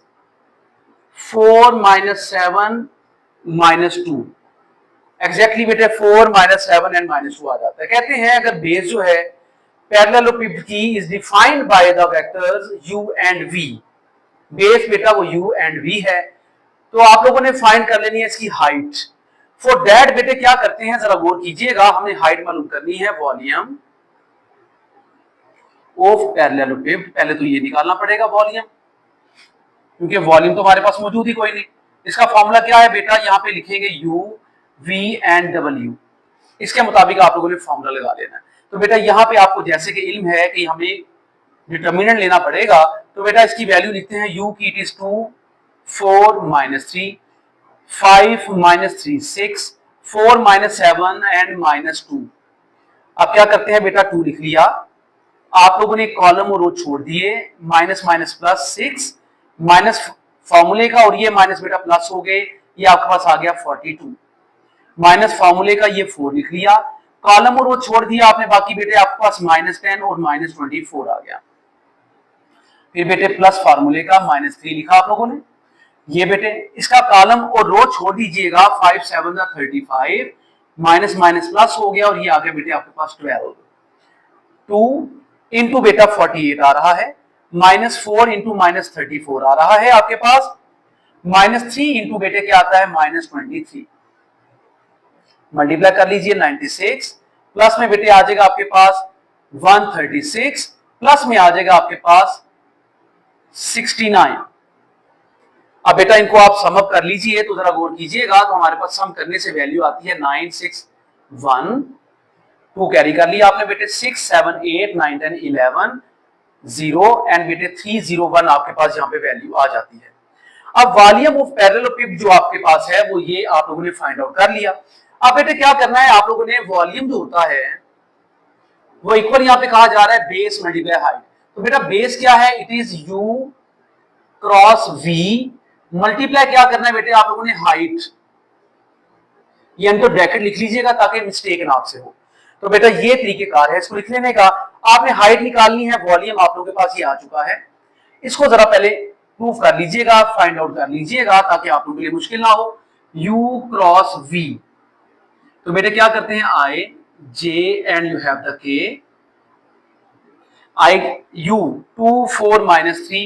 [SPEAKER 1] 4 - 7 - 2। एग्जैक्टली बेटे 4 - 7 एंड -2 आ जाता है। कहते हैं अगर बेस जो है पैरेललोपिड की is defined by the vectors u and v, base बेटा वो u एंड v है, तो आप लोगों ने फाइंड कर लेनी है इसकी हाइट। फॉर दैट बेटे क्या करते हैं जरा गौर कीजिएगा, हमने हाइट मालूम करनी है वॉल्यूम ऑफ पैरेललोपिड। पहले तो ये निकालना पड़ेगा वॉल्यूम, क्योंकि वॉल्यूम तो हमारे पास मौजूद ही कोई नहीं। इसका फॉर्मूला क्या है बेटा, यहाँ पे लिखेंगे u v एंड w, इसके मुताबिक आप लोगों ने फॉर्मूला लगा लेना है। तो बेटा यहाँ पे आपको जैसे कि इल्म है कि हमें डिटर्मिनेंट लेना पड़ेगा, तो बेटा इसकी वैल्यू लिखते हैं u की इट इज 2 4 - 3 5 - 3 6 4 - 7 एंड -2। अब क्या करते हैं बेटा 2 लिख लिया, आप लोगों ने कॉलम और रो छोड़ दिए, माइनस माइनस प्लस 6 माइनस फॉर्मूले का और ये माइनस बेटा प्लस हो गए, ये आपके पास आ गया 42 माइनस फॉर्मूले का ये 4 लिख लिया, कॉलम और रो छोड़ दिया आपने, बाकी बेटे आपके पास -10 और -24 आ गया। फिर बेटे प्लस फार्मूले का -3 लिखा आप लोगों ने, ये बेटे इसका कॉलम और रो छोड़ दीजिएगा, 5 7 35 माइनस माइनस प्लस हो गया और ये आ गया बेटे आपके पास 12 2 इंटू बेटा 48 आ रहा है, -4 इंटू -34 आ रहा है आपके पास, -3 इंटू बेटे क्या आता है -23, मल्टीप्लाई कर लीजिए 96, प्लस में बेटे आ जाएगा आपके पास 136, प्लस में आ जाएगा आपके पास 69। अब बेटा इनको आप सम अप कर लीजिए, तो जरा गौर कीजिएगा, तो हमारे पास सम करने से वैल्यू आती है 961 2 कैरी कर लिया आपने बेटे, 6 7 8 9 10 11 0 एंड बेटे 301 आपके पास यहाँ पे वैल्यू आ जाती है। अब वॉल्यूम ऑफ पैरेललोपिड जो आपके पास है वो ये आप लोगों ने फाइंड आउट कर लिया। अब बेटे क्या करना है आप लोगों ने, वॉल्यूम जो होता है वो इक्वल यहाँ पे कहा जा रहा है बेस मल्टीप्लाई हाइट। तो बेटा बेस क्या है, it is u cross v multiply क्या करना है बेटे आप लोगों ने हाइट, ये तो ब्रैकेट लिख लीजिएगा ताकि मिस्टेक ना आपसे हो। तो बेटा ये तरीकेकार है इसको लिख लेने का। आपने हाइट निकालनी है, वॉल्यूम आप लोगों के पास ये आ चुका है, इसको जरा पहले प्रूफ कर लीजिएगा, फाइंड आउट कर लीजिएगा ताकि आप लोगों के लिए मुश्किल ना हो। u क्रॉस v, तो बेटे क्या करते हैं i j and you have the k, i u 2 4 -3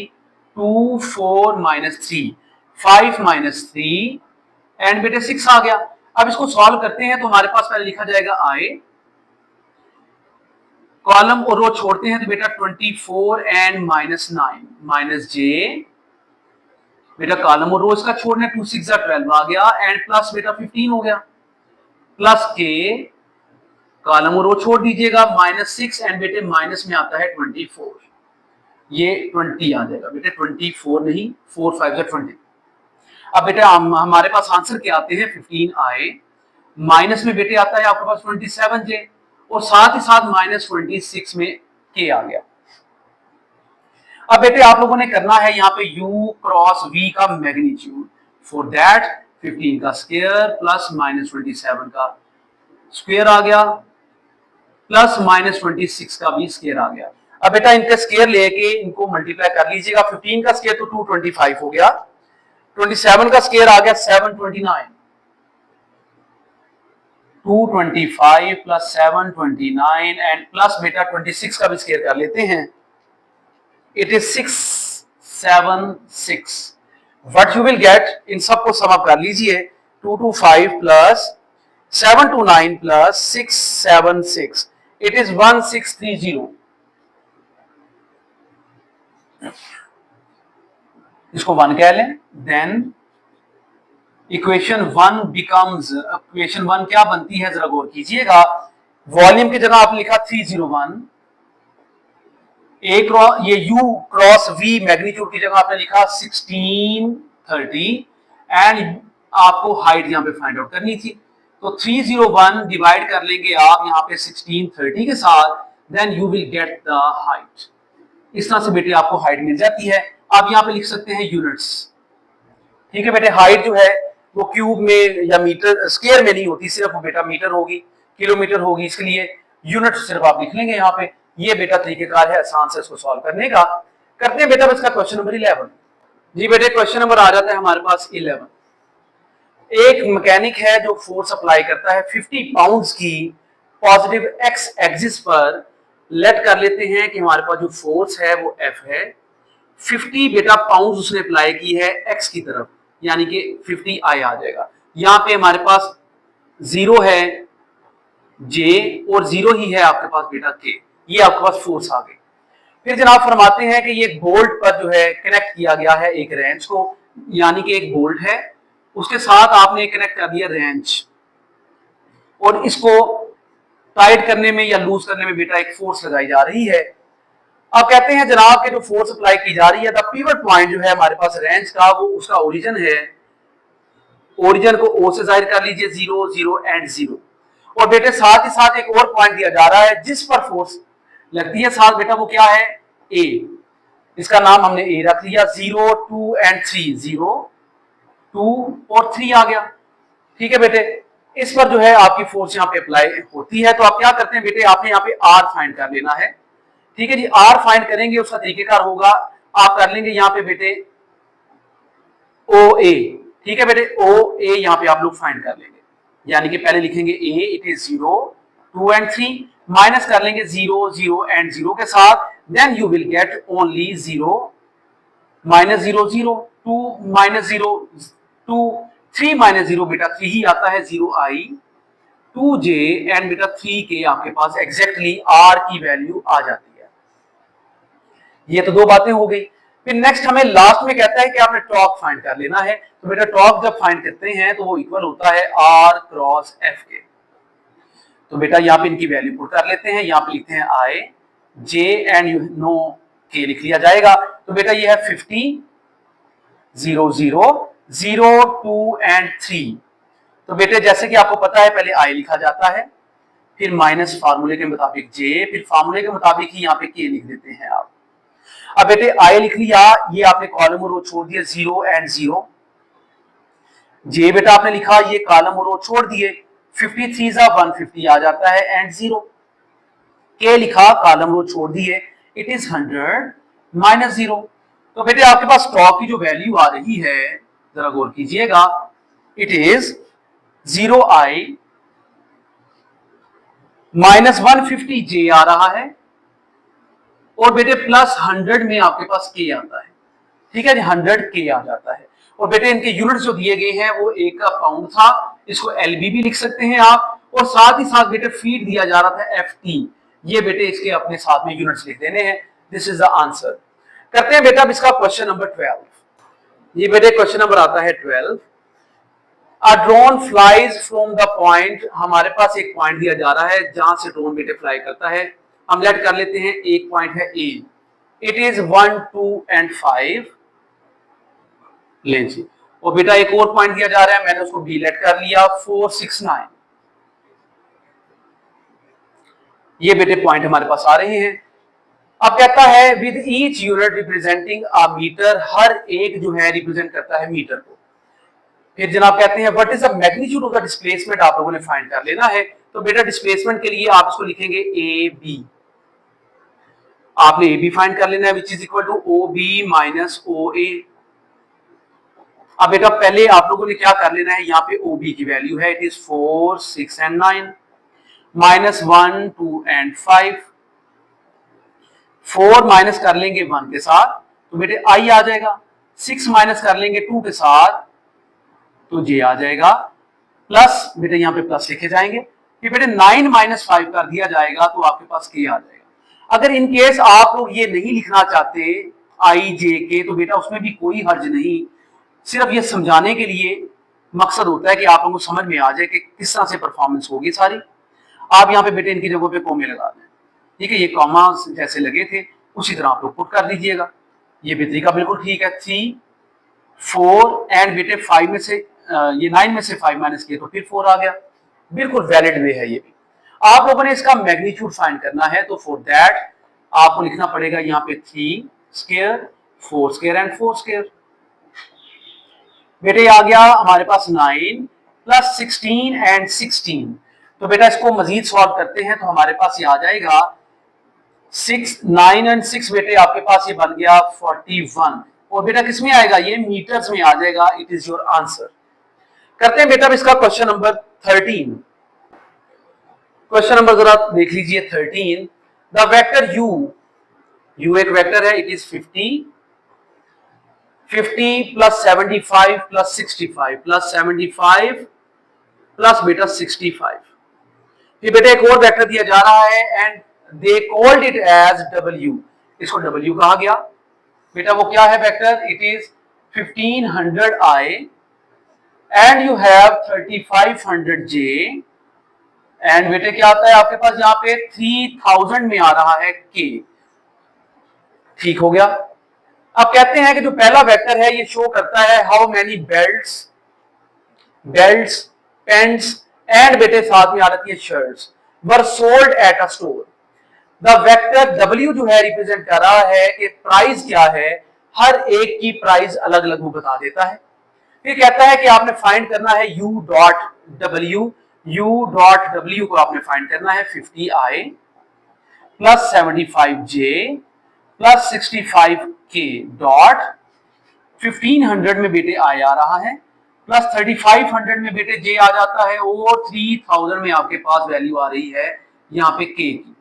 [SPEAKER 1] 2 4 -3 5 -3 and बेटे 6 आ गया। अब इसको सॉल्व करते हैं तो हमारे पास पहले लिखा जाएगा i, कॉलम और रो छोड़ते हैं तो बेटा 24 एंड -9 j, बेटा कॉलम और रो इसका छोड़ने 2 6 12 आ गया एंड प्लस बेटा 15 हो गया, प्लस के कॉलम और रो छोड़ दीजिएगा -6 एंड बेटे माइनस में आता है 24, ये 20 आ जाएगा बेटे, 24 नहीं 4 5 20। अब बेटा हमारे पास आंसर क्या आते हैं 15i, माइनस में बेटे आता है आपके पास 27j और साथ ही साथ -26 में k आ गया। अब बेटे आप लोगों ने करना है यहाँ पे u क्रॉस v का मैग्नीट्यूड। फॉर दैट 15 का स्क्वायर प्लस -27 का स्क्वायर आ गया, प्लस -26 का भी स्क्वायर आ गया। अब बेटा इनका स्क्वायर लेके इनको मल्टीप्लाई कर लीजिएगा। 15 का स्क्वायर तो 225 हो गया, 27 का स्क्वायर आ गया 729, 225 प्लस 729 एंड प्लस बेटा 26 का भी स्क्वायर कर लेते हैं, it is 676। What you will get, इन सबको सम अप कर लीजिए, 225 प्लस 729 प्लस 676, इट इज 1630। इसको 1 कह लें, देन इक्वेशन 1 बिकम्स, इक्वेशन 1 क्या बनती है जरा गौर कीजिएगा। वॉल्यूम की जगह आपने लिखा 301, ये u क्रॉस v मैग्नीट्यूड की जगह आपने लिखा 1630 एंड आपको हाइट यहां पे फाइंड आउट करनी थी। तो 301 डिवाइड कर लेंगे आप यहां पे 1630 के साथ, then you will get the height. इस तरह से बेटे आपको हाइट मिल जाती है। आप यहां पे लिख सकते हैं यूनिट्स, ठीक है बेटे। हाइट जो है वो क्यूब में या मीटर स्क्वायर में नहीं होती, सिर्फ बेटा मीटर होगी, किलोमीटर होगी, इसके लिए यूनिट सिर्फ आप लिख लेंगे यहाँ पे। ये बेटा तरीकेकार है आसान से इसको सॉल्व करने का। करते हैं बेटा इसका क्वेश्चन नंबर 11। जी बेटे क्वेश्चन नंबर आ जाता है हमारे पास 11। एक मैकेनिक है जो फोर्स अप्लाई करता है 50 पाउंड्स की पॉजिटिव एक्स एक्सिस पर। लेट कर लेते हैं कि हमारे पास जो फोर्स है वो एफ है, 50 बेटा पाउंड्स उसने अप्लाई की है एक्स की तरफ, यानी कि 50 आई आ जाएगा। यहां पे हमारे पास 0 है जे और 0 ही है आपके पास बेटा के, ये आपके पास फोर्स आ गई। फिर जनाब फरमाते हैं कि ये बोल्ट पर जो है कनेक्ट किया गया है एक रेंच को, यानी कि एक बोल्ट है उसके साथ आपने कनेक्ट कर दिया रेंच, और इसको टाइट करने में या लूज करने में बेटा एक फोर्स लगाई जा रही है। अब कहते हैं जनाब के जो फोर्स अप्लाई की जा रही है, द पिवट पॉइंट जो है हमारे पास रेंच का, वो उसका ओरिजिन है, ओरिजिन को ओ से जाहिर कर लीजिए 0 0 एंड 0। और बेटे साथ ही साथ एक और पॉइंट दिया जा रहा है जिस पर फोर्स लगती है साथ बेटा, वो क्या है ए, इसका नाम हमने ए रख लिया। 0 2 एंड 3, 0 2 और 3 आ गया, ठीक है बेटे। इस पर जो है आपकी फोर्स यहाँ पे अप्लाई होती है। तो आप क्या करते हैं बेटे, आपने यहाँ पे आर फाइंड कर लेना है, ठीक है जी। आर फाइंड करेंगे, उसका तरीकेकार होगा, आप कर लेंगे यहाँ पे बेटे ओ ए, ठीक है बेटे। ओ ए यहाँ पे आप लोग फाइंड कर लेंगे, यानी कि पहले लिखेंगे A, it is 0 2 and 3, minus कर लेंगे 0 0 एंड 0 के साथ, then you will get only 0 minus 0 0 2 minus 0 2 3 minus 0 बेटा 3 ही आता है, 0 आई 2 जे एंड बेटा 3 के आपके पास एग्जैक्टली आर की वैल्यू आ जाती है। ये तो दो बातें हो गई। फिर नेक्स्ट हमें लास्ट में कहता है कि आपने टॉर्क फाइंड कर लेना है। तो बेटा टॉर्क जब फाइंड करते हैं तो वो इक्वल होता है आर क्रॉस एफ के। तो बेटा यहाँ पे इनकी वैल्यू पुट कर लेते हैं, यहाँ पे लिखते हैं आई जे एंड यू नो के लिख लिया जाएगा। तो बेटा ये है 50 0 0 0 2 एंड 3। तो बेटे जैसे कि आपको पता है पहले आई लिखा जाता है, फिर माइनस फार्मूले के मुताबिक जे, फिर फार्मूले के मुताबिक ही यहाँ पे के लिख देते हैं आप। अब बेटे आई लिख लिया, ये आपने कॉलम और रो छोड़ दिए 0 एंड 0। जे बेटा आपने लिखा, ये कॉलम और रो छोड़ दिए, 53 जा 150 आ जाता है एंड 0। के लिखा, कॉलम रो छोड़ दिए, इट इज 100 माइनस 0। तो बेटे आपके पास टॉर्क की जो वैल्यू आ रही है जरा गौर कीजिएगा, इट इज 0 आई माइनस 150 जे आ रहा है, और बेटे प्लस 100 में आपके पास के आता है, ठीक है जी, 100 के आ जाता है। और बेटे इनके यूनिट्स जो दिए गए हैं वो एक का पाउंड था, इसको एलबी भी लिख सकते हैं आप, और साथ ही साथ बेटे फीट दिया जा रहा था एफटी, ये बेटे इसके अपने साथ में यूनिट्स लिख देने हैं। This is the answer. करते हैं बेटा इसका क्वेश्चन नंबर 12। ये बेटे क्वेश्चन नंबर आता है 12। A drone flies from the point, हमारे पास एक पॉइंट दिया जा रहा है जहां से ड्रोन बेटे फ्लाई करता है। हम लेट कर लेते हैं एक पॉइंट है ए, इट इज 1 2 एंड 5 लें जी। और बेटा एक और पॉइंट दिया जा रहा है, मैंने उसको बी लेट कर लिया 4 6 9। ये बेटे पॉइंट हमारे पास आ रहे हैं। अब कहता है with each unit representing a meter, हर एक जो है रिप्रेजेंट करता है मीटर को। फिर जनाब कहते हैं what is the magnitude of the displacement, आप लोगों ने फाइंड कर लेना है। तो बेटा डिस्प्लेसमेंट के लिए आप इसको लिखेंगे ए बी, आपने ए बी फाइंड कर लेना है which is equal to O B minus O A. अब बेटा पहले आप लोगों ने क्या कर लेना है, यहाँ पे ओ बी की वैल्यू है it is 4 6 and 9 minus 1 2 and 5, 4 minus कर लेंगे 1 के साथ तो बेटे आई आ जाएगा, 6 माइनस कर लेंगे 2 के साथ तो जे आ जाएगा, प्लस बेटे यहाँ पे प्लस लिखे जाएंगे, फिर बेटे 9 माइनस 5 कर दिया जाएगा तो आपके पास के आ जाएगा। अगर इन केस आप लोग ये नहीं लिखना चाहते आई जे के तो बेटा उसमें भी कोई हर्ज नहीं, सिर्फ ये समझाने के लिए मकसद होता है कि आप लोगों को समझ में आ जाए कि किस तरह से परफॉर्मेंस होगी सारी। आप यहाँ पे बेटे इनकी जगहों पे कॉमे लगा दें, ठीक है, ये कॉमा जैसे लगे थे उसी तरह आप लोग पुट कर दीजिएगा। ये भी तरीका बिल्कुल ठीक है। 3 4 एंड बेटे 5 में से ये 9 में से 5 माइनस किया तो फिर 4 आ गया, बिल्कुल वैलिड वे है ये भी। आप लोगों ने इसका मैग्नीट्यूड फाइंड करना है तो फॉर दैट आपको लिखना पड़ेगा यहाँ पे 3 स्क्वायर 4 स्क्वायर एंड 4 स्क्वायर। बेटे आ गया हमारे पास 9 प्लस 16 एंड 16, तो बेटा इसको मजीद सॉल्व करते हैं तो हमारे पास ये आ जाएगा 6 9 एंड 6 बेटे आपके पास ये बन गया 41, और बेटा किस में आएगा, ये मीटर्स में आ जाएगा। It is your answer. करते हैं बेटा इसका क्वेश्चन नंबर 13। क्वेश्चन नंबर जरा देख लीजिए 13। द वेक्टर यू एक वेक्टर है, it is 50 plus 75 plus 65 plus 75 plus बेटा 65। फिर बेटा एक और वेक्टर दिया जा रहा है and they called it as W, इसको डब्ल्यू कहा गया। बेटा वो क्या है vector, it is 1500i and you have 3500j and बेटे क्या आता है आपके पास यहाँ पे 3000 में आ रहा है k। ठीक हो गया। अब कहते हैं कि जो पहला वेक्टर है ये शो करता है how many belts paints and बेटे साथ में आ रही है shirts were sold at a store. The vector W जो है रिप्रेजेंट कर रहा है कि प्राइस क्या है, हर एक की प्राइस अलग अलग वो बता देता है। फिर कहता है कि आपने फाइंड करना है U डॉट W को आपने फाइंड करना है 50i plus 75j plus 65k dot 1500 में बेटे I आ रहा है प्लस 3500 में बेटे J आ जाता है और 3000 में आपके पास वैल्यू आ रही है यहाँ पे K की।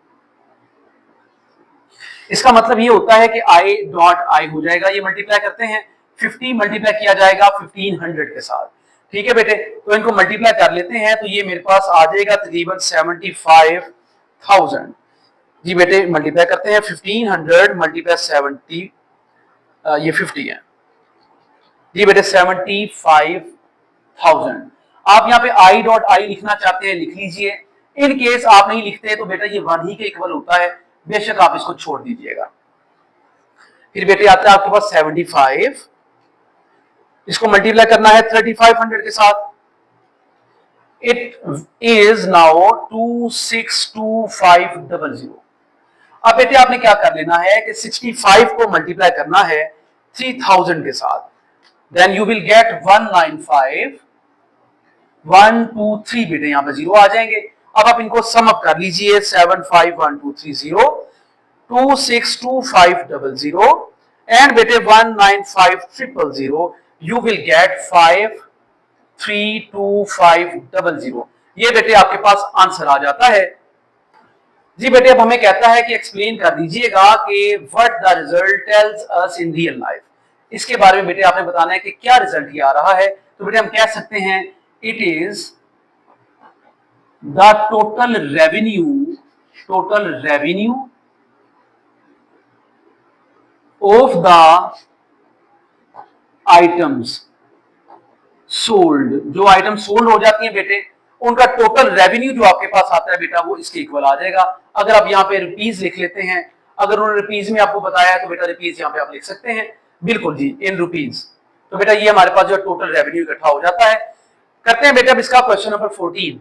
[SPEAKER 1] इसका मतलब ये होता है कि I डॉट I हो जाएगा, ये मल्टीप्लाई करते हैं 50 मल्टीप्लाई किया जाएगा 1500 के साथ। ठीक है बेटे, तो इनको मल्टीप्लाई कर लेते हैं तो ये मेरे पास आ जाएगा तकरीबन 75,000। जी बेटे मल्टीप्लाई करते हैं 1500 मल्टीप्लाई 70, ये 50 है जी बेटे 75,000। आप यहाँ पे I डॉट I लिखना चाहते हैं लिख लीजिए, इन केस आप नहीं लिखते तो बेटा ये 1 ही के इक्वल होता है, बेशक आप इसको छोड़ दीजिएगा। फिर बेटे आता है आपके पास 75, इसको मल्टीप्लाई करना है 3500 के साथ, इट इज नाउ 262500। अब बेटे आपने क्या कर लेना है कि 65 को मल्टीप्लाई करना है 3000 के साथ, देन यू विल गेट 195 123 बेटे यहां पे 0 आ जाएंगे। अब आप इनको सम अप कर लीजिए 751230 262500 एंड बेटे 195,000 यू विल गेट 532500। ये बेटे आपके पास आंसर आ जाता है। जी बेटे अब हमें कहता है कि एक्सप्लेन कर दीजिएगा कि what the result tells us in real life. इसके बारे में बेटे आपने बताना है कि क्या रिजल्ट ये आ रहा है। तो बेटे हम कह सकते हैं it is the total revenue of the items sold. जो आइटम सोल्ड हो जाती है बेटे उनका टोटल रेवेन्यू जो आपके पास आता है बेटा वो इसके इक्वल आ जाएगा। अगर आप यहाँ पे रुपीज लिख लेते हैं, अगर उन्होंने रुपीज में आपको बताया है तो बेटा रुपीज यहाँ पे आप लिख सकते हैं, बिल्कुल जी इन रुपीज। तो बेटा ये हमारे पास जो टोटल रेवेन्यू इकट्ठा हो जाता है। करते हैं बेटा अब इसका क्वेश्चन नंबर 14।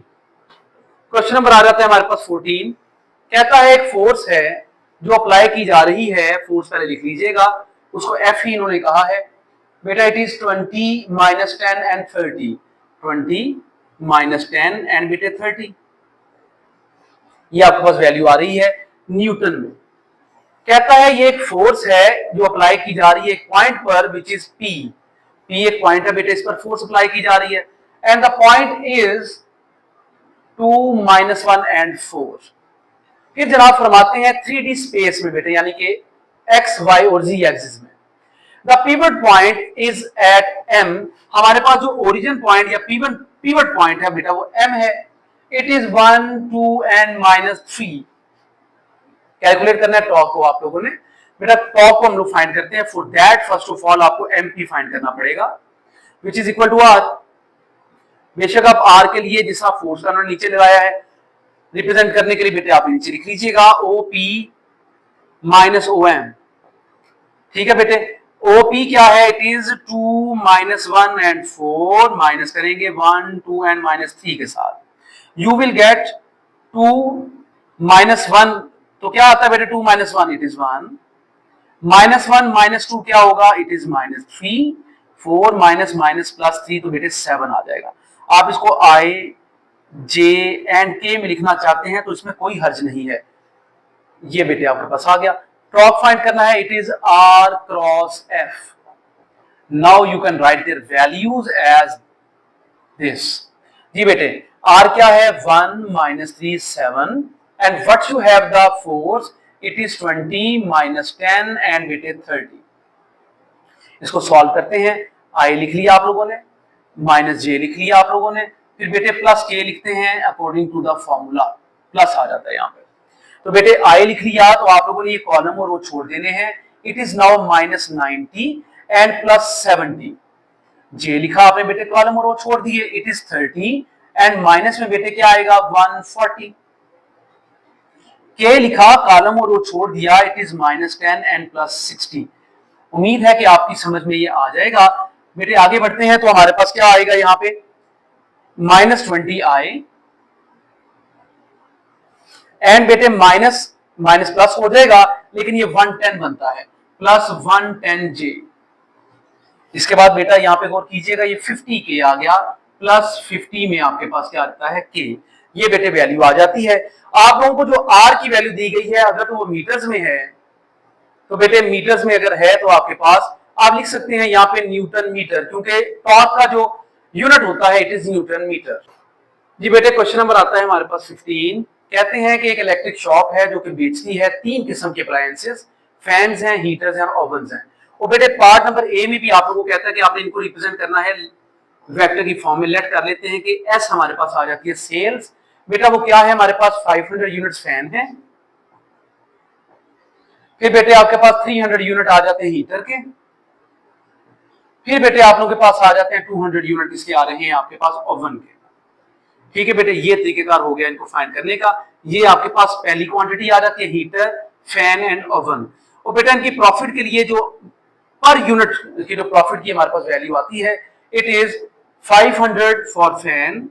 [SPEAKER 1] क्वेश्चन नंबर आ जाता है हमारे पास 14। कहता है एक फोर्स है जो अप्लाई की जा रही है फोर्स पहले लिख लीजिएगा, उसको एफ ही इन्होंने कहा है बेटा। It is 20 minus 10 and 30, 20 minus 10 and बेटे 30, ये आपके पास वैल्यू आ रही है न्यूटन में। कहता है ये एक फोर्स है जो अप्लाई की जा रही है एक पॉइंट पर विच इज पी, पी एक पॉइंट है बेटे, इस पर फोर्स अप्लाई की जा रही है and the point is 2 minus 1 and 4। फिर जनाब फरमाते हैं 3D स्पेस में बेटे, यानी कि एक्स वाई और जी एक्सिस में। The pivot point is at M, हमारे पास जो ओरिजिन पॉइंट या पिवट पॉइंट है बेटा वो एम है। It is 1 2 and minus 3। Calculate करना है टॉर्क को आप लोगों ने बेटा, टॉर्क को हम लोग फाइंड करते हैं। For that first of all आपको एमपी फाइंड करना पड़ेगा which is equal to R. बेशक आप आर के लिए जिस फोर्स का उन्होंने नीचे लगाया है रिप्रेजेंट करने के लिए बेटे आप नीचे लिख लीजिएगा ओपी माइनस ओ एम, ठीक है बेटे। ओपी क्या है, it is 2 minus 1 and 4, minus करेंगे 1 2 एंड माइनस 3 के साथ, यू विल गेट 2 माइनस 1, तो क्या आता है बेटे 2 minus 1 it is 1, minus 1 minus 2 क्या होगा, it is minus 3, 4 minus minus plus 3 तो बेटे 7 आ जाएगा। आप इसको आई जे एंड के में लिखना चाहते हैं तो इसमें कोई हर्ज नहीं है। ये बेटे आपके पास आ गया। टॉर्क फाइंड करना है, it is R cross F. Now you can write their values as this. जी बेटे आर क्या है 1 minus 3 7 and what you have the force, it is 20 minus 10 and बेटे 30। इसको सॉल्व करते हैं। आई लिख लिया आप लोगों ने, माइनस जे लिख लिया आप लोगों ने, फिर बेटे प्लस के लिखते हैं according to the formula, plus आ जाता है यहाँ पे। तो बेटे आई लिख लिया तो आप लोगों ने ये कॉलम और रो छोड़ देने हैं। It is now minus 90 and plus 70। जे लिखा आपने बेटे, कॉलम और रो छोड़ दिए, इट इज 30 एंड माइनस में बेटे क्या आएगा 140। के लिखा, कॉलम और रो छोड़ दिया, it is minus 10 and plus 60। उम्मीद है कि आपकी समझ में ये आ जाएगा। बेटे आगे बढ़ते हैं तो हमारे पास क्या आएगा यहाँ पे माइनस 20 आई एंड बेटे माइनस माइनस प्लस हो जाएगा, लेकिन ये 110 बनता है प्लस 110 जे। इसके बाद बेटा यहाँ पे गौर कीजिएगा, ये 50 के आ गया प्लस 50 में आपके पास क्या आता है के। ये बेटे वैल्यू आ जाती है। आप लोगों को जो आर की वैल्यू दी गई है अगर तो वो मीटर्स में है तो बेटे मीटर्स में अगर है तो आपके पास आप लिख सकते हैं यहाँ पे न्यूटन मीटर, क्योंकि टॉर्क का जो यूनिट होता है इट इज न्यूटन मीटर। जी बेटे क्वेश्चन नंबर आता है हमारे पास 15। कहते हैं कि एक इलेक्ट्रिक शॉप है जो कि बेचती है 3 किस्म के अप्लायंसेस, फैंस हैं, हीटर्स हैं और ओवन्स हैं। और बेटे पार्ट नंबर ए में भी आप लोगों को कहता है कि आपने इनको रिप्रेजेंट करना है वेक्टर की फॉर्म में। लेट कर लेते हैं कि एस हमारे पास आ जाती है सेल्स। बेटा वो क्या है, हमारे पास 500 यूनिट्स फैन है, फिर बेटे आपके पास 300 यूनिट आ जाते हैं हीटर के, फिर बेटे आप लोगों के पास आ जाते हैं 200 यूनिट इसके आ रहे हैं आपके पास ओवन के। ठीक है बेटे ये तरीकेकार हो गया इनको फाइंड करने का। ये आपके पास पहली क्वांटिटी आ जाती है हीटर, फैन एंड ओवन। और बेटा इनकी प्रॉफिट के लिए जो पर यूनिट की जो प्रॉफिट की हमारे पास वैल्यू आती है it is 500 for fan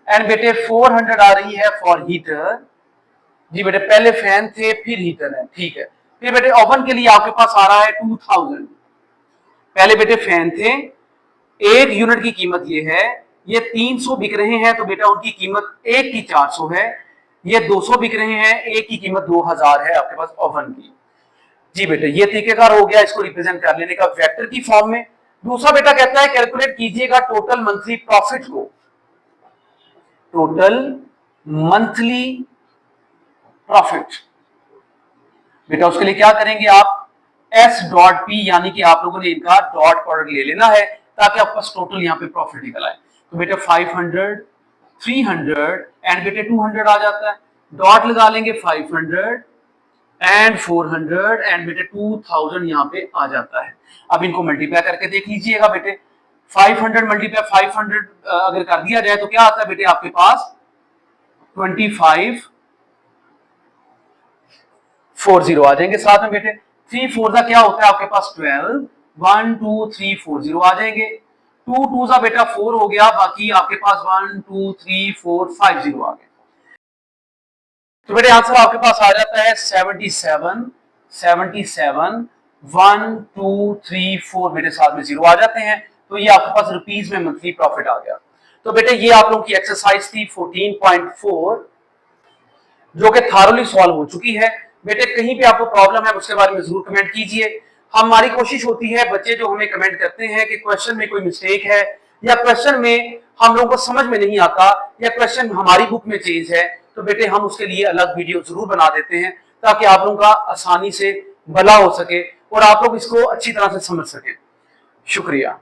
[SPEAKER 1] and बेटे 400 आ रही है फॉर हीटर। जी बेटे पहले फैन थे फिर हीटर है, ठीक है। फिर बेटे ओवन के लिए आपके पास आ रहा है 2000। पहले बेटे फैन थे, एक यूनिट की कीमत ये है, ये 300 बिक रहे हैं तो बेटा उनकी कीमत एक की 400 है। ये 200 बिक रहे हैं, एक की कीमत 2000 है आपके पास ओवन की। जी बेटे ये तरीकेकार हो गया इसको रिप्रेजेंट कर लेने का वेक्टर की फॉर्म में। दूसरा बेटा कहता है कैलकुलेट कीजिएगा टोटल मंथली प्रॉफिट को, टोटल मंथली प्रॉफिट। बेटा उसके लिए क्या करेंगे आप एस डॉट पी, यानी कि आप लोगों ने इनका डॉट प्रोडक्ट ले लेना है ताकि आपका टोटल यहाँ पे प्रॉफिट निकल आए। तो बेटे 500 300 एंड बेटे 200 आ जाता है, डॉट लगा लेंगे 500 एंड 400 एंड बेटे 2000 यहाँ पे आ जाता है। अब इनको मल्टीप्लाई करके देख लीजिएगा बेटे, 500 मल्टीप्लाई 500 अगर कर दिया जाए तो क्या आता है बेटे आपके पास 2540 आ जाएंगे साथ में बेटे। 3 4 का क्या होता है आपके पास 12, 1 2 3 4 0 आ जाएंगे। 2 2 का बेटा 4 हो गया, बाकी आपके पास 1 2 3 4 5 0 आ गए। तो बेटे आंसर आपके पास आ जाता है 77, 1 2 3 4 बेटे साथ में 0 आ जाते हैं। तो ये आपके पास रुपीज में मंथली प्रॉफिट आ गया। तो बेटे ये आप लोगों की एक्सरसाइज थी 14.4 जो कि थारोली सॉल्व हो चुकी है। बेटे कहीं पे आपको प्रॉब्लम है उसके बारे में जरूर कमेंट कीजिए। हमारी कोशिश होती है बच्चे जो हमें कमेंट करते हैं कि क्वेश्चन में कोई मिस्टेक है या क्वेश्चन में हम लोगों को समझ में नहीं आता या क्वेश्चन हमारी बुक में चेंज है, तो बेटे हम उसके लिए अलग वीडियो जरूर बना देते हैं ताकि आप लोगों का आसानी से भला हो सके और आप लोग इसको अच्छी तरह से समझ सके। शुक्रिया।